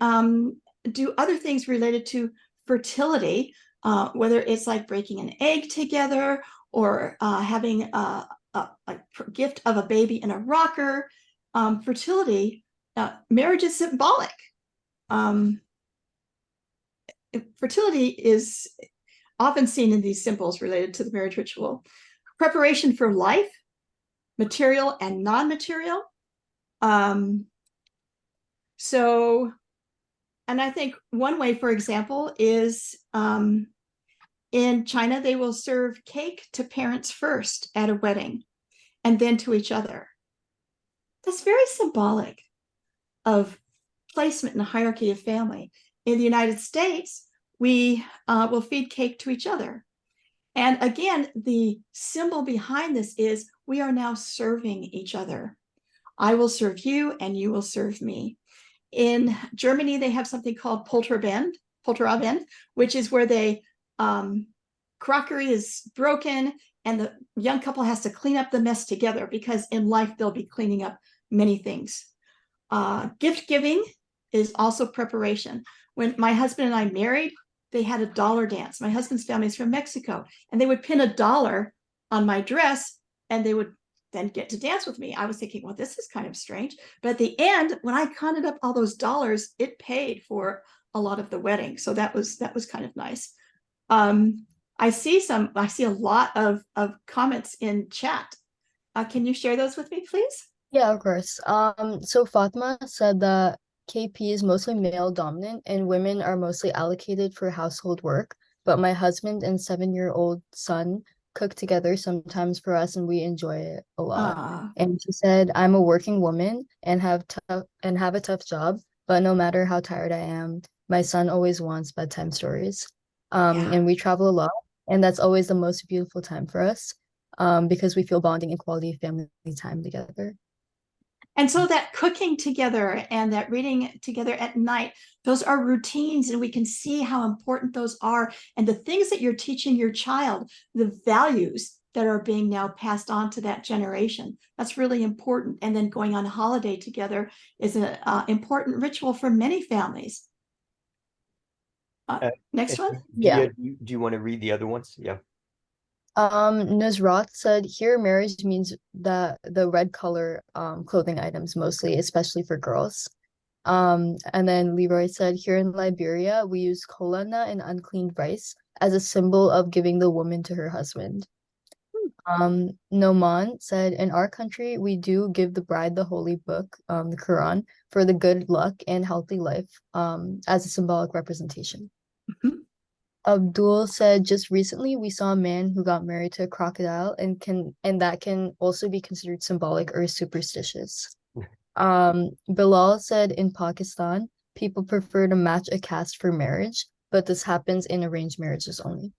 do other things related to fertility, whether it's like breaking an egg together or having a gift of a baby in a rocker. Fertility, marriage is symbolic. Fertility is often seen in these symbols related to the marriage ritual. Preparation for life, material and non-material. So, and I think one way, for example, is in China, they will serve cake to parents first at a wedding and then to each other. That's very symbolic of placement and hierarchy of family. In the United States, we will feed cake to each other. And again, the symbol behind this is we are now serving each other. I will serve you and you will serve me. In Germany, they have something called Polterabend, which is where they crockery is broken and the young couple has to clean up the mess together, because in life they'll be cleaning up many things. Gift giving is also preparation. When my husband and I married, they had a dollar dance. My husband's family is from Mexico, and they would pin $1 on my dress and they would then get to dance with me. I was thinking, well, this is kind of strange. But at the end, when I counted up all those dollars, it paid for a lot of the wedding. So that was kind of nice. I see a lot of comments in chat. Can you share those with me, please? Yeah, of course. So Fatma said that KP is mostly male dominant and women are mostly allocated for household work. But my husband and 7-year-old son cook together sometimes for us, and we enjoy it a lot. And she said, I'm a working woman and have a tough job, but no matter how tired I am, my son always wants bedtime stories. And we travel a lot, and that's always the most beautiful time for us, because we feel bonding and quality family time together. And so that cooking together and that reading together at night, those are routines, and we can see how important those are. And the things that you're teaching your child, the values that are being now passed on to that generation, that's really important. And then going on holiday together is an important ritual for many families. Next one. Do you want to read the other ones? Yeah. Nusrat said, here marriage means that the red color clothing items mostly, especially for girls. And then Leroy said, here in Liberia, we use kolana and uncleaned rice as a symbol of giving the woman to her husband. Noman said, in our country, we do give the bride the holy book, the Quran, for the good luck and healthy life as a symbolic representation. Mm-hmm. Abdul said, just recently we saw a man who got married to a crocodile, and that can also be considered symbolic or superstitious. Bilal said, in Pakistan, people prefer to match a caste for marriage, but this happens in arranged marriages only.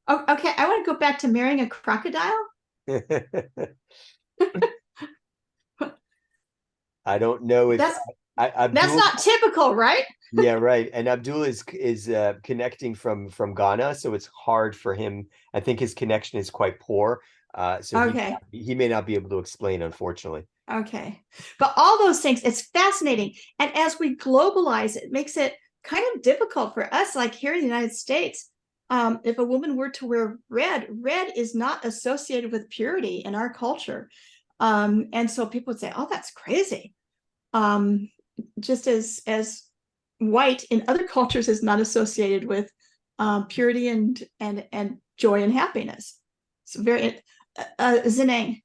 Oh, okay, I want to go back to marrying a crocodile. I don't know if that's not typical, right? Yeah, right. And Abdul is connecting from Ghana, so it's hard for him. I think his connection is quite poor. So okay. he may not be able to explain, unfortunately. Okay. But all those things, it's fascinating. And as we globalize, it makes it kind of difficult for us, like here in the United States. If a woman were to wear red, red is not associated with purity in our culture. And so people would say, oh, that's crazy. Just as white in other cultures is not associated with purity and joy and happiness. It's very, Zineng.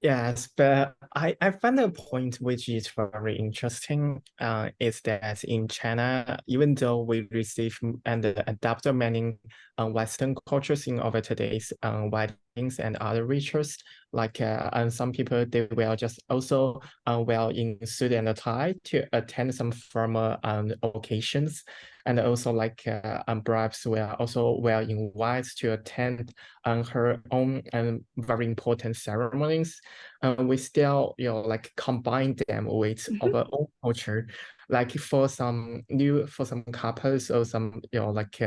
Yes, but I find a point which is very interesting is that in China, even though we receive and adapt many Western cultures in our today's weddings and other rituals, like and some people they will just also wear in suit and tie to attend some formal occasions, and also like brides will also wear in white to attend her own very important ceremonies. We still, like combine them with our own culture. Like for some couples or some, like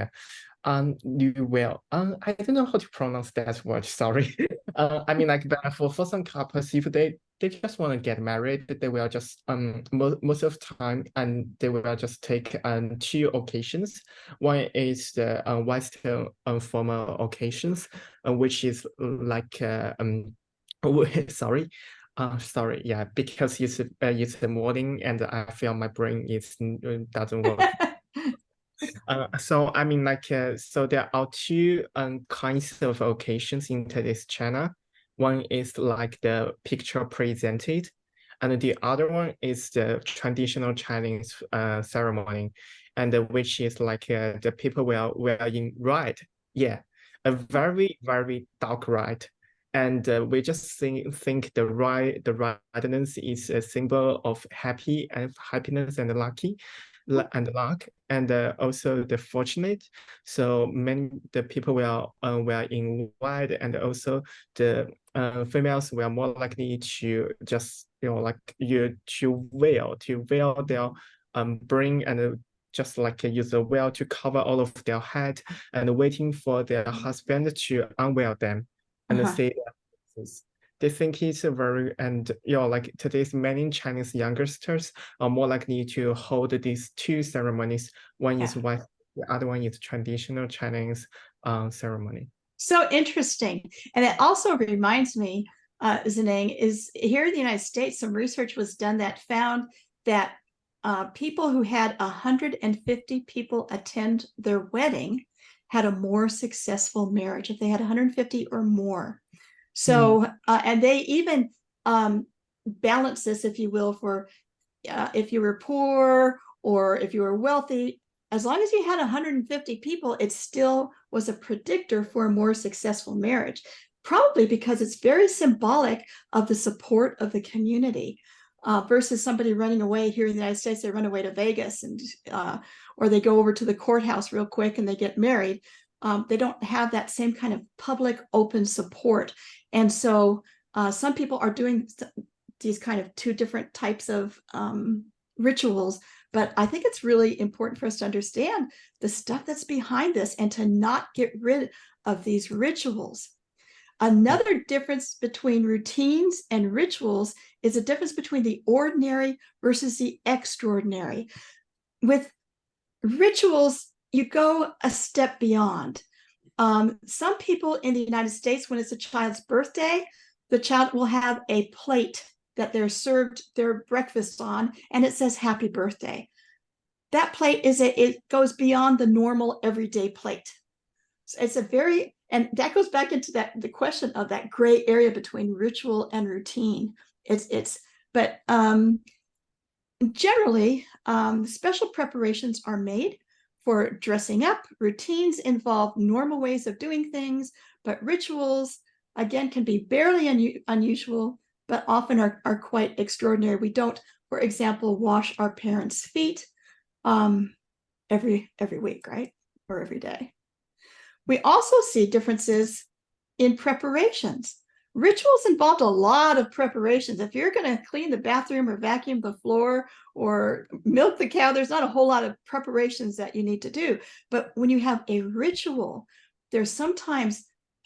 you will I don't know how to pronounce that word, sorry. I mean like but for some couples, if they just want to get married, they will just most of the time and they will just take two occasions. One is the Western formal occasions, which is like sorry. Sorry, yeah, because it's the morning and I feel my brain is doesn't work. So I mean, like, so there are two kinds of occasions in today's China. One is like the picture presented, and the other one is the traditional Chinese ceremony, and which is like the people will wearing red, yeah, a very very dark red, and we just think the redness is a symbol of happiness and lucky and luck, and also the fortunate. So many the people will were in white, and also the females were more likely to just like to veil their brain, and just like use the veil to cover all of their head, and waiting for their husband to unveil them and say their faces. They think it's a very, and like today's many Chinese youngsters are more likely to hold these two ceremonies. One is white, the other one is traditional Chinese ceremony. So interesting. And it also reminds me, Zineng, is here in the United States, some research was done that found that people who had 150 people attend their wedding had a more successful marriage if they had 150 or more. So, and they even balance this, if you will, for if you were poor or if you were wealthy. As long as you had 150 people, it still was a predictor for a more successful marriage, probably because it's very symbolic of the support of the community versus somebody running away. Here in the United States, they run away to Vegas and or they go over to the courthouse real quick and they get married. They don't have that same kind of public open support. And so some people are doing these kind of two different types of rituals, but I think it's really important for us to understand the stuff that's behind this and to not get rid of these rituals. Another difference between routines and rituals is a difference between the ordinary versus the extraordinary. With rituals, you go a step beyond. Some people in the United States, when it's a child's birthday, the child will have a plate that they're served their breakfast on, and it says happy birthday. That plate it goes beyond the normal everyday plate. So it's a very, and that goes back into the question of that gray area between ritual and routine. But generally, special preparations are made for dressing up. Routines involve normal ways of doing things, but rituals, again, can be barely unusual, but often are quite extraordinary. We don't, for example, wash our parents' feet every week, right? Or every day. We also see differences in preparations. Rituals involved a lot of preparations. If you're going to clean the bathroom or vacuum the floor or milk the cow, there's not a whole lot of preparations that you need to do. But when you have a ritual, there's sometimes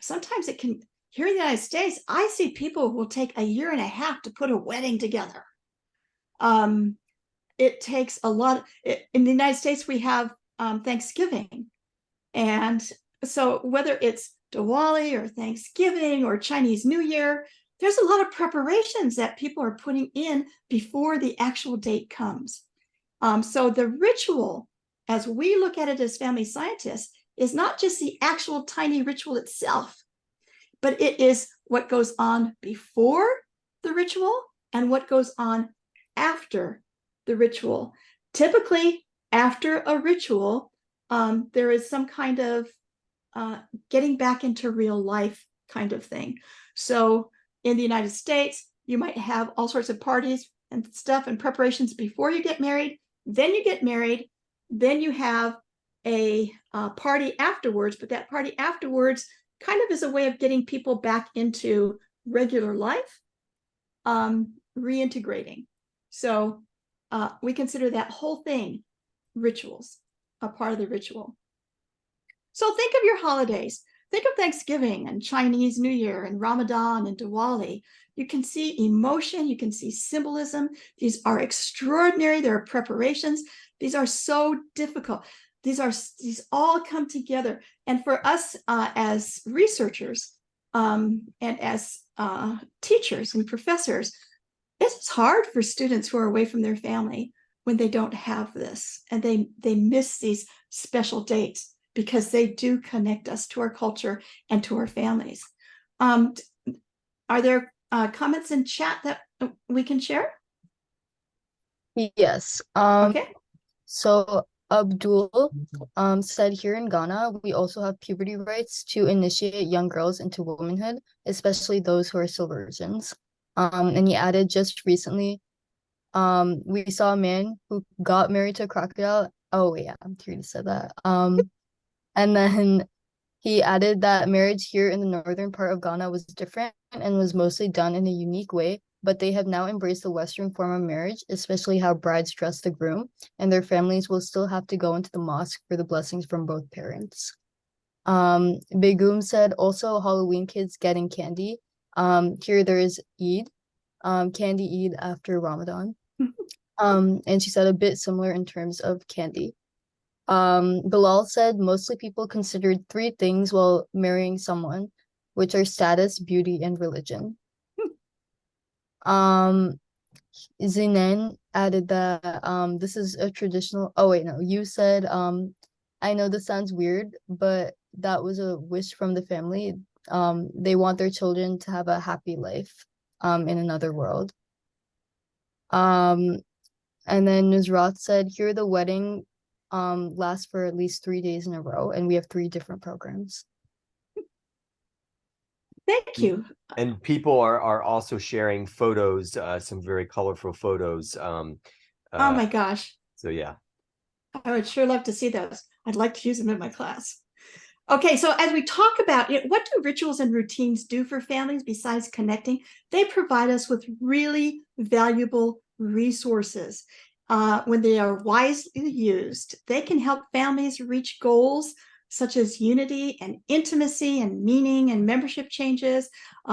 it can here in the United States, I see people who will take a year and a half to put a wedding together. It takes a lot. In the United States, we have Thanksgiving. And so whether it's Diwali or Thanksgiving or Chinese New Year, there's a lot of preparations that people are putting in before the actual date comes. So the ritual, as we look at it as family scientists, is not just the actual tiny ritual itself, but it is what goes on before the ritual and what goes on after the ritual. Typically, after a ritual, there is some kind of getting back into real life kind of thing. So in the United States, you might have all sorts of parties and stuff and preparations before you get married. Then you get married. Then you have a party afterwards, but that party afterwards kind of is a way of getting people back into regular life, reintegrating. So we consider that whole thing rituals, a part of the ritual. So think of your holidays. Think of Thanksgiving and Chinese New Year and Ramadan and Diwali. You can see emotion, you can see symbolism. These are extraordinary. There are preparations. These are so difficult. These all come together. And for us as researchers and as teachers and professors, it's hard for students who are away from their family when they don't have this and they miss these special dates, because they do connect us to our culture and to our families. Are there comments in chat that we can share? Yes. Okay. So Abdul said here in Ghana, we also have puberty rites to initiate young girls into womanhood, especially those who are still virgins. And he added just recently, we saw a man who got married to a crocodile. Oh yeah, I'm curious to say that. And then he added that marriage here in the northern part of Ghana was different and was mostly done in a unique way, but they have now embraced the Western form of marriage, especially how brides dress the groom, and their families will still have to go into the mosque for the blessings from both parents. Begum said also Halloween kids getting candy. Here there is Eid, candy Eid after Ramadan. And she said a bit similar in terms of candy. Bilal said mostly people considered 3 things while marrying someone, which are status, beauty, and religion. Zinen added that this is a traditional. Oh wait, no, you said I know this sounds weird, but that was a wish from the family. They want their children to have a happy life in another world. And then Nusrat said here the wedding lasts for at least 3 days in a row, and we have 3 different programs. Thank you. And people are also sharing photos, some very colorful photos. Oh my gosh. So yeah. I would sure love to see those. I'd like to use them in my class. Okay, so as we talk about it, what do rituals and routines do for families besides connecting? They provide us with really valuable resources. When they are wisely used, they can help families reach goals such as unity and intimacy and meaning and membership changes.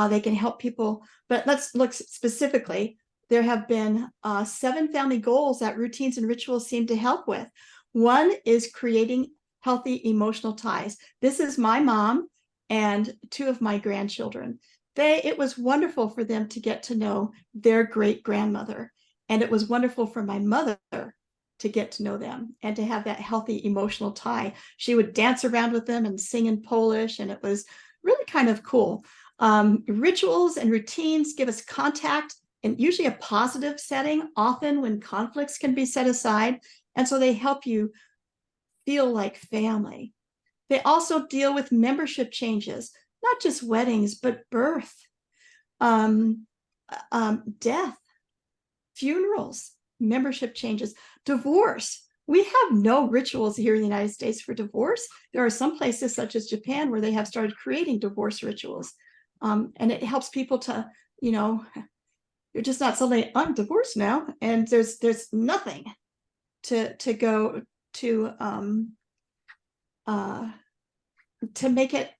They can help people, but let's look specifically. There have been 7 family goals that routines and rituals seem to help with. One is creating healthy emotional ties. This is my mom and 2 of my grandchildren. It was wonderful for them to get to know their great-grandmother. And it was wonderful for my mother to get to know them and to have that healthy emotional tie. She would dance around with them and sing in Polish, and it was really kind of cool. Rituals and routines give us contact in usually a positive setting, often when conflicts can be set aside. And so they help you feel like family. They also deal with membership changes, not just weddings, but birth, death, funerals, membership changes, divorce. We have no rituals here in the United States for divorce. There are some places such as Japan where they have started creating divorce rituals. And it helps people to, you're just not suddenly, I'm divorced now. And there's nothing to go to make it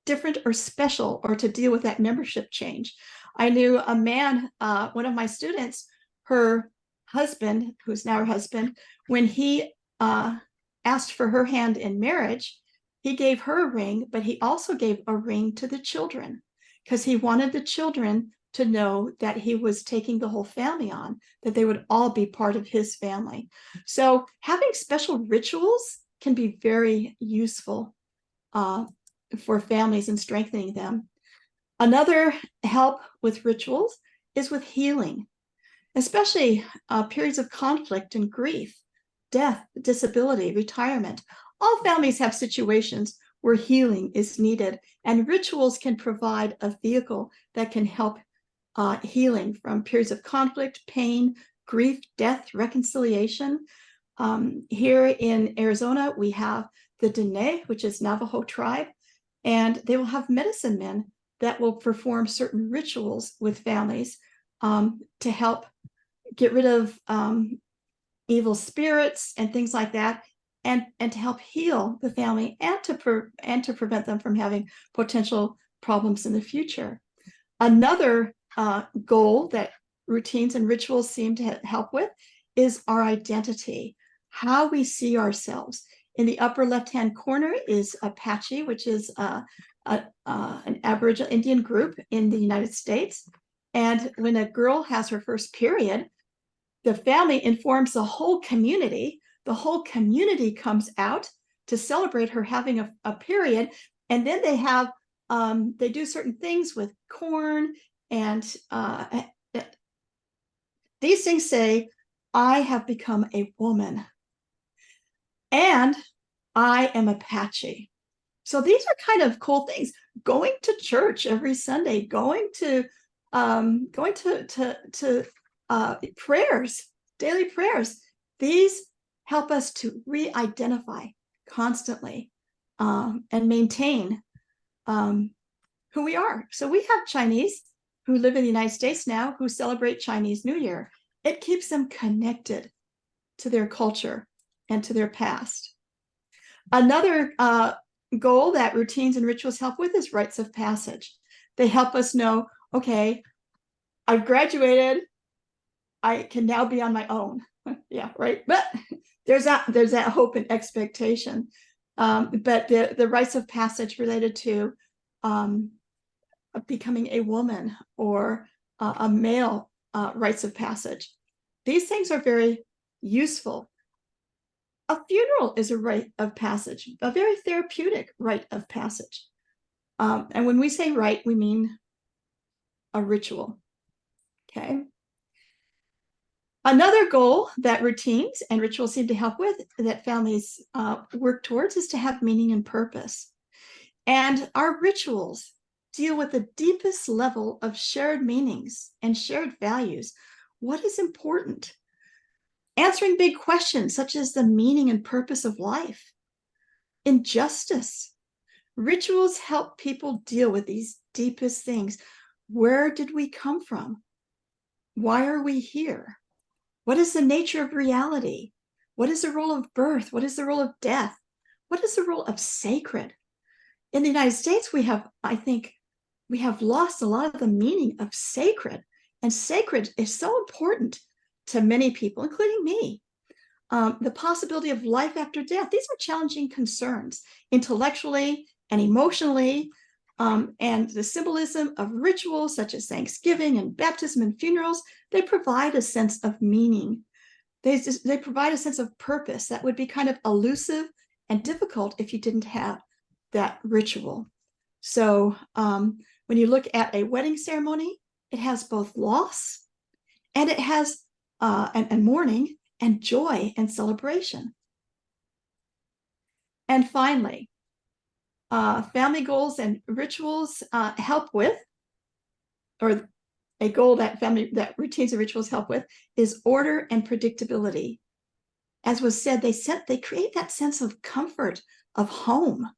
different or special, or to deal with that membership change. I knew a man, one of my students, her husband, who's now her husband, when he asked for her hand in marriage, he gave her a ring, but he also gave a ring to the children because he wanted the children to know that he was taking the whole family on, that they would all be part of his family. So having special rituals can be very useful for families and strengthening them. Another help with rituals is with healing, especially periods of conflict and grief, death, disability, retirement. All families have situations where healing is needed, and rituals can provide a vehicle that can help healing from periods of conflict, pain, grief, death, reconciliation. Here in Arizona, we have the Dene, which is Navajo tribe, and they will have medicine men that will perform certain rituals with families to help get rid of evil spirits and things like that, and to help heal the family and to prevent them from having potential problems in the future. Another goal that routines and rituals seem to help with is our identity, how we see ourselves. In the upper left-hand corner is Apache, which is an Aboriginal Indian group in the United States. And when a girl has her first period, the family informs the whole community. The whole community comes out to celebrate her having a period. And then they have, they do certain things with corn, and these things say, I have become a woman and I am Apache. So these are kind of cool things. Going to church every Sunday, going to prayers, daily prayers. These help us to re-identify constantly and maintain who we are. So we have Chinese who live in the United States now who celebrate Chinese New Year. It keeps them connected to their culture and to their past. Another goal that routines and rituals help with is rites of passage. They help us know, okay, I've graduated, I can now be on my own. Yeah, right. But there's that hope and expectation. But the rites of passage related to becoming a woman or a male rites of passage, these things are very useful. A funeral is a rite of passage, a very therapeutic rite of passage. And when we say rite, we mean a ritual. Okay. Another goal that routines and rituals seem to help with, that families work towards, is to have meaning and purpose. And our rituals deal with the deepest level of shared meanings and shared values. What is important? Answering big questions such as the meaning and purpose of life, injustice. Rituals help people deal with these deepest things. Where did we come from? Why are we here? What is the nature of reality? What is the role of birth? What is the role of death? What is the role of sacred? In the United States, I think we have lost a lot of the meaning of sacred. And sacred is so important to many people, including me. The possibility of life after death. These are challenging concerns intellectually and emotionally. And the symbolism of rituals such as Thanksgiving and baptism and funerals, they provide a sense of meaning. They provide a sense of purpose that would be kind of elusive and difficult if you didn't have that ritual. So when you look at a wedding ceremony, it has both loss and it has and mourning and joy and celebration. And finally, family goals and rituals help with, or a goal that routines and rituals help with, is order and predictability. As was said, they create that sense of comfort of home,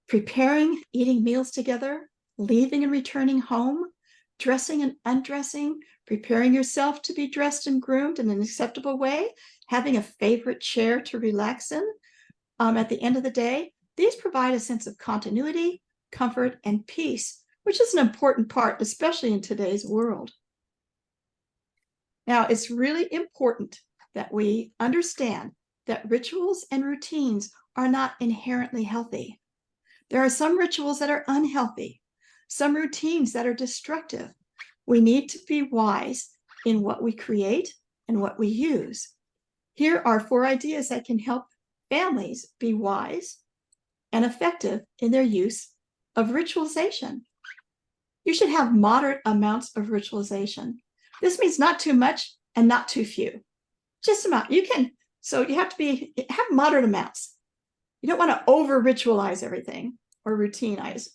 preparing, eating meals together, leaving and returning home, dressing and undressing, preparing yourself to be dressed and groomed in an acceptable way, having a favorite chair to relax in. At the end of the day, these provide a sense of continuity, comfort, and peace, which is an important part, especially in today's world. Now, it's really important that we understand that rituals and routines are not inherently healthy. There are some rituals that are unhealthy, some routines that are destructive. We need to be wise in what we create and what we use. Here are 4 ideas that can help families be wise and effective in their use of ritualization. You should have moderate amounts of ritualization. This means not too much and not too few. Just amount. So you have to have moderate amounts. You don't want to over ritualize everything or routinize.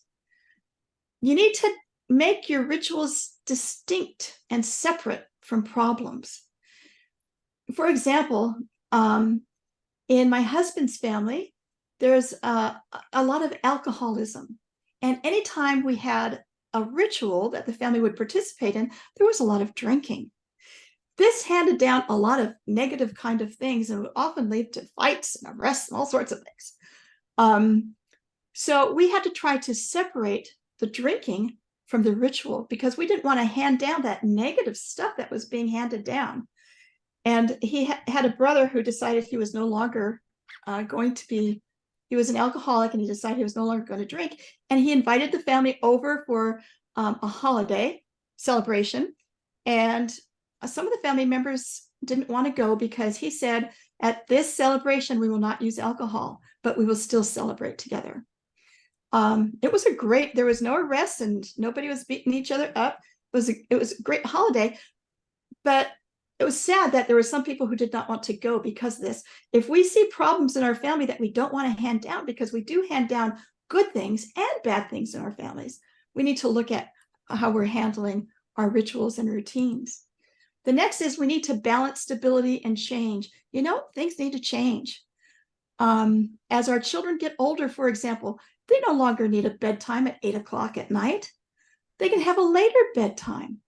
You need to make your rituals distinct and separate from problems. For example, in my husband's family, there's a lot of alcoholism. And anytime we had a ritual that the family would participate in, there was a lot of drinking. This handed down a lot of negative kind of things and would often lead to fights and arrests and all sorts of things. So we had to try to separate the drinking from the ritual because we didn't want to hand down that negative stuff that was being handed down. And he had a brother who decided he was no longer he was an alcoholic, and he decided he was no longer going to drink. And he invited the family over for a holiday celebration. And some of the family members didn't want to go because he said, at this celebration, we will not use alcohol, but we will still celebrate together. It was there was no arrests and nobody was beating each other up. It was a great holiday, but it was sad that there were some people who did not want to go because of this. If we see problems in our family that we don't want to hand down, because we do hand down good things and bad things in our families, we need to look at how we're handling our rituals and routines. The next is we need to balance stability and change. Things need to change. As our children get older, for example, they no longer need a bedtime at 8 o'clock at night. They can have a later bedtime.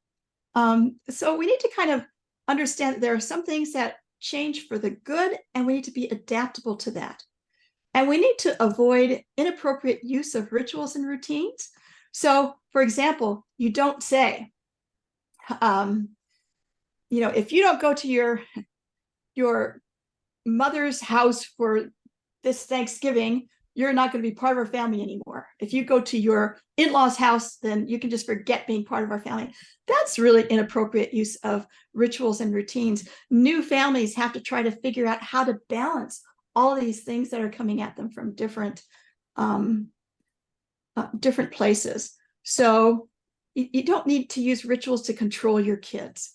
So we need to kind of understand that there are some things that change for the good, and we need to be adaptable to that. And we need to avoid inappropriate use of rituals and routines. So, for example, you don't say, if you don't go to your mother's house for this Thanksgiving, you're not going to be part of our family anymore. If you go to your in-laws' house, then you can just forget being part of our family. That's really inappropriate use of rituals and routines. New families have to try to figure out how to balance all these things that are coming at them from different places. So you don't need to use rituals to control your kids.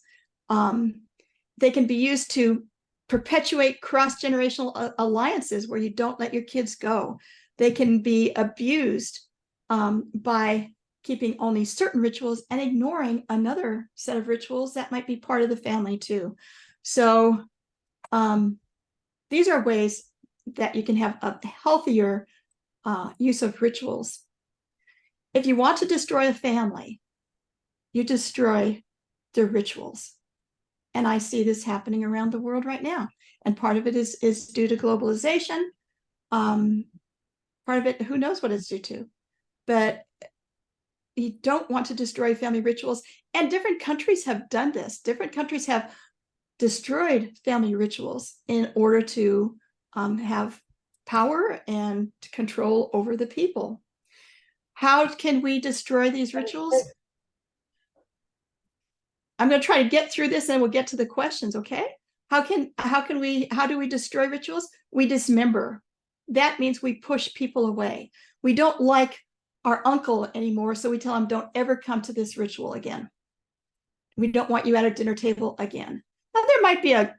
They can be used to perpetuate cross-generational alliances where you don't let your kids go. They can be abused by keeping only certain rituals and ignoring another set of rituals that might be part of the family too. So these are ways that you can have a healthier use of rituals. If you want to destroy a family, you destroy their rituals. And I see this happening around the world right now. And part of it is due to globalization. Part of it, who knows what it's due to. But you don't want to destroy family rituals. And different countries have done this. Different countries have destroyed family rituals in order to have power and control over the people. How can we destroy these rituals? I'm going to try to get through this and we'll get to the questions, okay? How do we destroy rituals? We dismember. That means we push people away. We don't like our uncle anymore, so we tell him, don't ever come to this ritual again. We don't want you at our dinner table again. Now, there might be a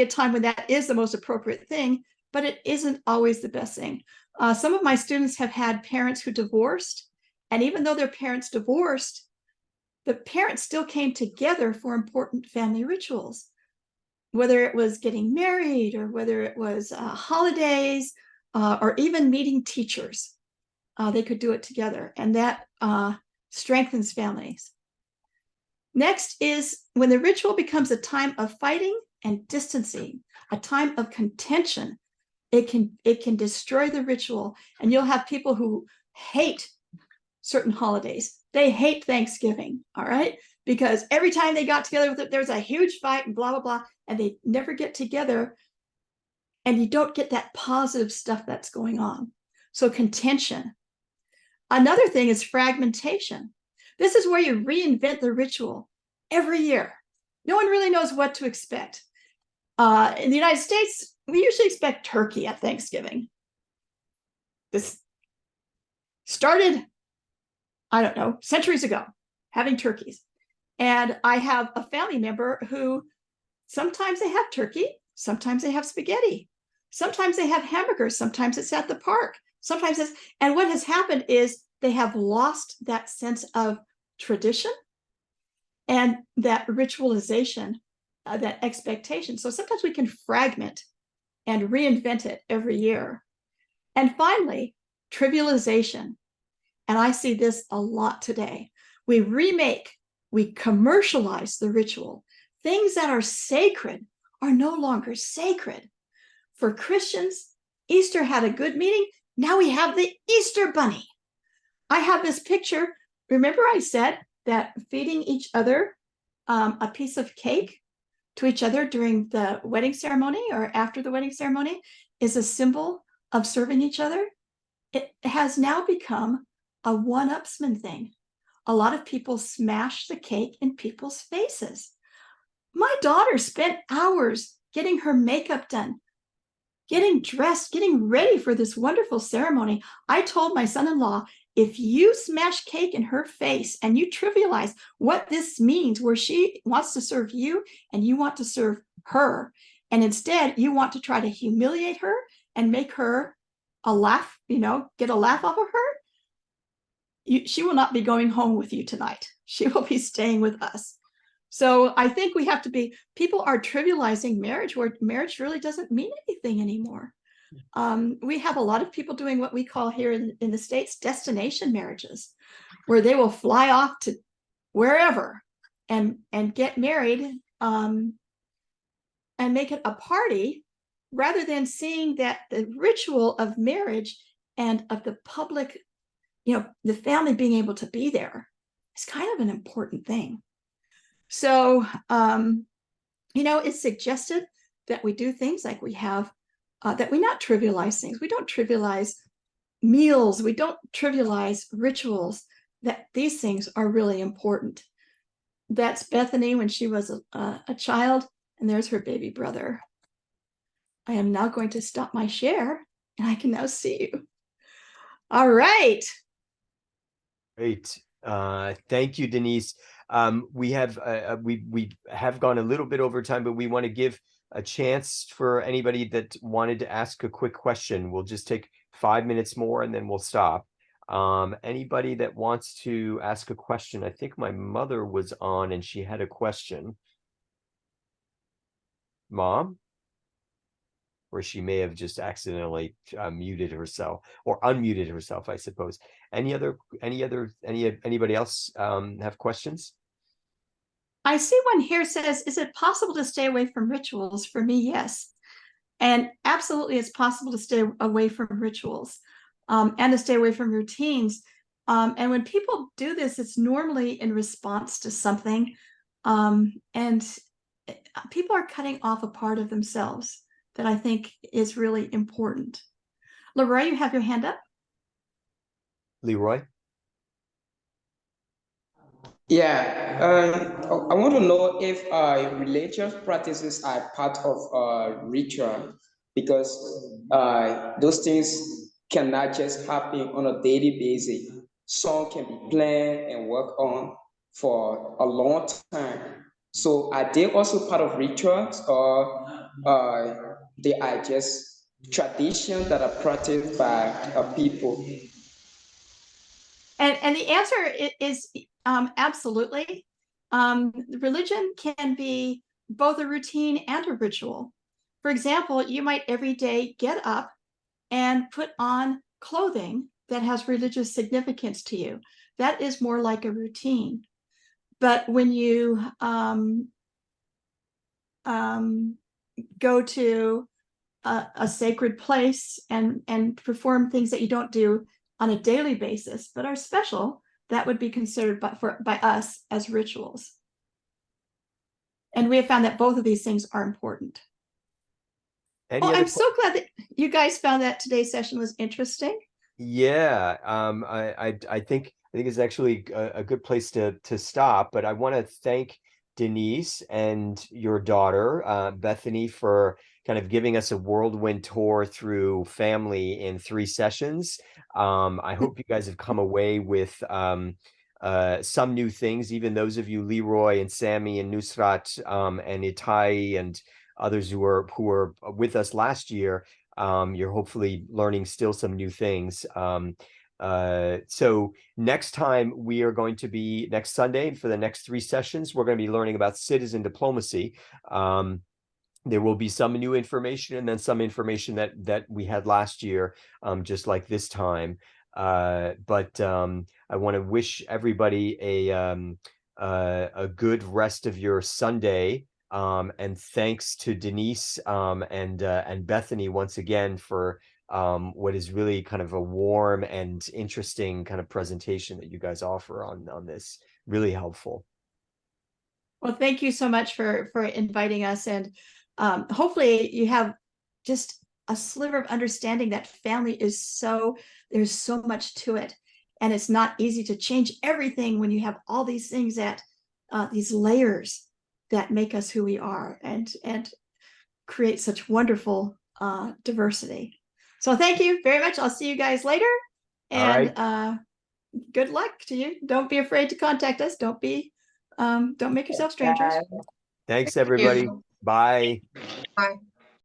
time when that is the most appropriate thing, but it isn't always the best thing. Some of my students have had parents who divorced, and even though their parents divorced, the parents still came together for important family rituals, whether it was getting married or whether it was holidays or even meeting teachers. They could do it together, and that strengthens families. Next is when the ritual becomes a time of fighting and distancing, a time of contention. It can destroy the ritual, and you'll have people who hate certain holidays. They hate Thanksgiving, all right? Because every time they got together with it, there's a huge fight and blah, blah, blah, and they never get together, and you don't get that positive stuff that's going on. So contention. Another thing is fragmentation. This is where you reinvent the ritual every year. No one really knows what to expect. In the United States, we usually expect turkey at Thanksgiving. This started, I don't know, centuries ago, having turkeys. And I have a family member who sometimes they have turkey, sometimes they have spaghetti, sometimes they have hamburgers, sometimes it's at the park, sometimes it's, and what has happened is they have lost that sense of tradition and that ritualization, that expectation. So sometimes we can fragment and reinvent it every year. And finally, trivialization. And I see this a lot today. We remake, we commercialize the ritual. Things that are sacred are no longer sacred. For Christians, Easter had a good meaning. Now we have the Easter bunny. I have this picture. Remember I said that feeding each other a piece of cake to each other during the wedding ceremony or after the wedding ceremony is a symbol of serving each other? It has now become a one-upsman thing. A lot of people smash the cake in people's faces. My daughter spent hours getting her makeup done, getting dressed, getting ready for this wonderful ceremony. I told my son-in-law, if you smash cake in her face and you trivialize what this means, where she wants to serve you and you want to serve her, and instead you want to try to humiliate her and make her a laugh, get a laugh off of her, she will not be going home with you tonight. She will be staying with us. So I think we have to be, people are trivializing marriage where marriage really doesn't mean anything anymore. We have a lot of people doing what we call here in the States, destination marriages, where they will fly off to wherever and get married and make it a party, rather than seeing that the ritual of marriage and of the public, the family being able to be there is kind of an important thing. So, it's suggested that we do things like we have, that we not trivialize things. We don't trivialize meals. We don't trivialize rituals, that these things are really important. That's Bethany when she was a child, and there's her baby brother. I am now going to stop my share, and I can now see you. All right. Great. Thank you, Denise. We have gone a little bit over time, but we want to give a chance for anybody that wanted to ask a quick question. We'll just take 5 minutes more and then we'll stop. Anybody that wants to ask a question? I think my mother was on and she had a question. Mom? Or she may have just accidentally muted herself or unmuted herself, I suppose. Anybody else have questions? I see one here says, is it possible to stay away from rituals? For me, yes. And absolutely, it's possible to stay away from rituals and to stay away from routines. And when people do this, it's normally in response to something. And people are cutting off a part of themselves that I think is really important. Leroy, you have your hand up. Leroy? Yeah, I want to know if religious practices are part of ritual, because those things cannot just happen on a daily basis. Some can be planned and worked on for a long time. So are they also part of rituals, or they are just traditions that are practiced by people? And the answer is absolutely. Religion can be both a routine and a ritual. For example, you might every day get up and put on clothing that has religious significance to you. That is more like a routine. But when you go to a sacred place and perform things that you don't do on a daily basis, but are special, that would be considered by us as rituals. And we have found that both of these things are important. Any Well, other I'm so glad that you guys found that today's session was interesting. Yeah, I think it's actually a good place to stop. But I want to thank Denise and your daughter, Bethany, for kind of giving us a whirlwind tour through family in 3 sessions. I hope you guys have come away with some new things. Even those of you, Leroy and Sammy and Nusrat and Itai and others who were with us last year. You're hopefully learning still some new things. So next time we are going to be next Sunday for the next 3 sessions, we're going to be learning about citizen diplomacy. There will be some new information and then some information that we had last year, just like this time. But I want to wish everybody a good rest of your Sunday. And thanks to Denise and Bethany once again for what is really kind of a warm and interesting kind of presentation that you guys offer on this. Really helpful. Well, thank you so much for inviting us, and hopefully you have just a sliver of understanding that family is there's so much to it, and it's not easy to change everything when you have all these things that these layers that make us who we are and create such wonderful diversity. So thank you very much. I'll see you guys later, and good luck to you. Don't be afraid to contact us. Don't make yourself strangers. Thanks, everybody. Bye. Bye.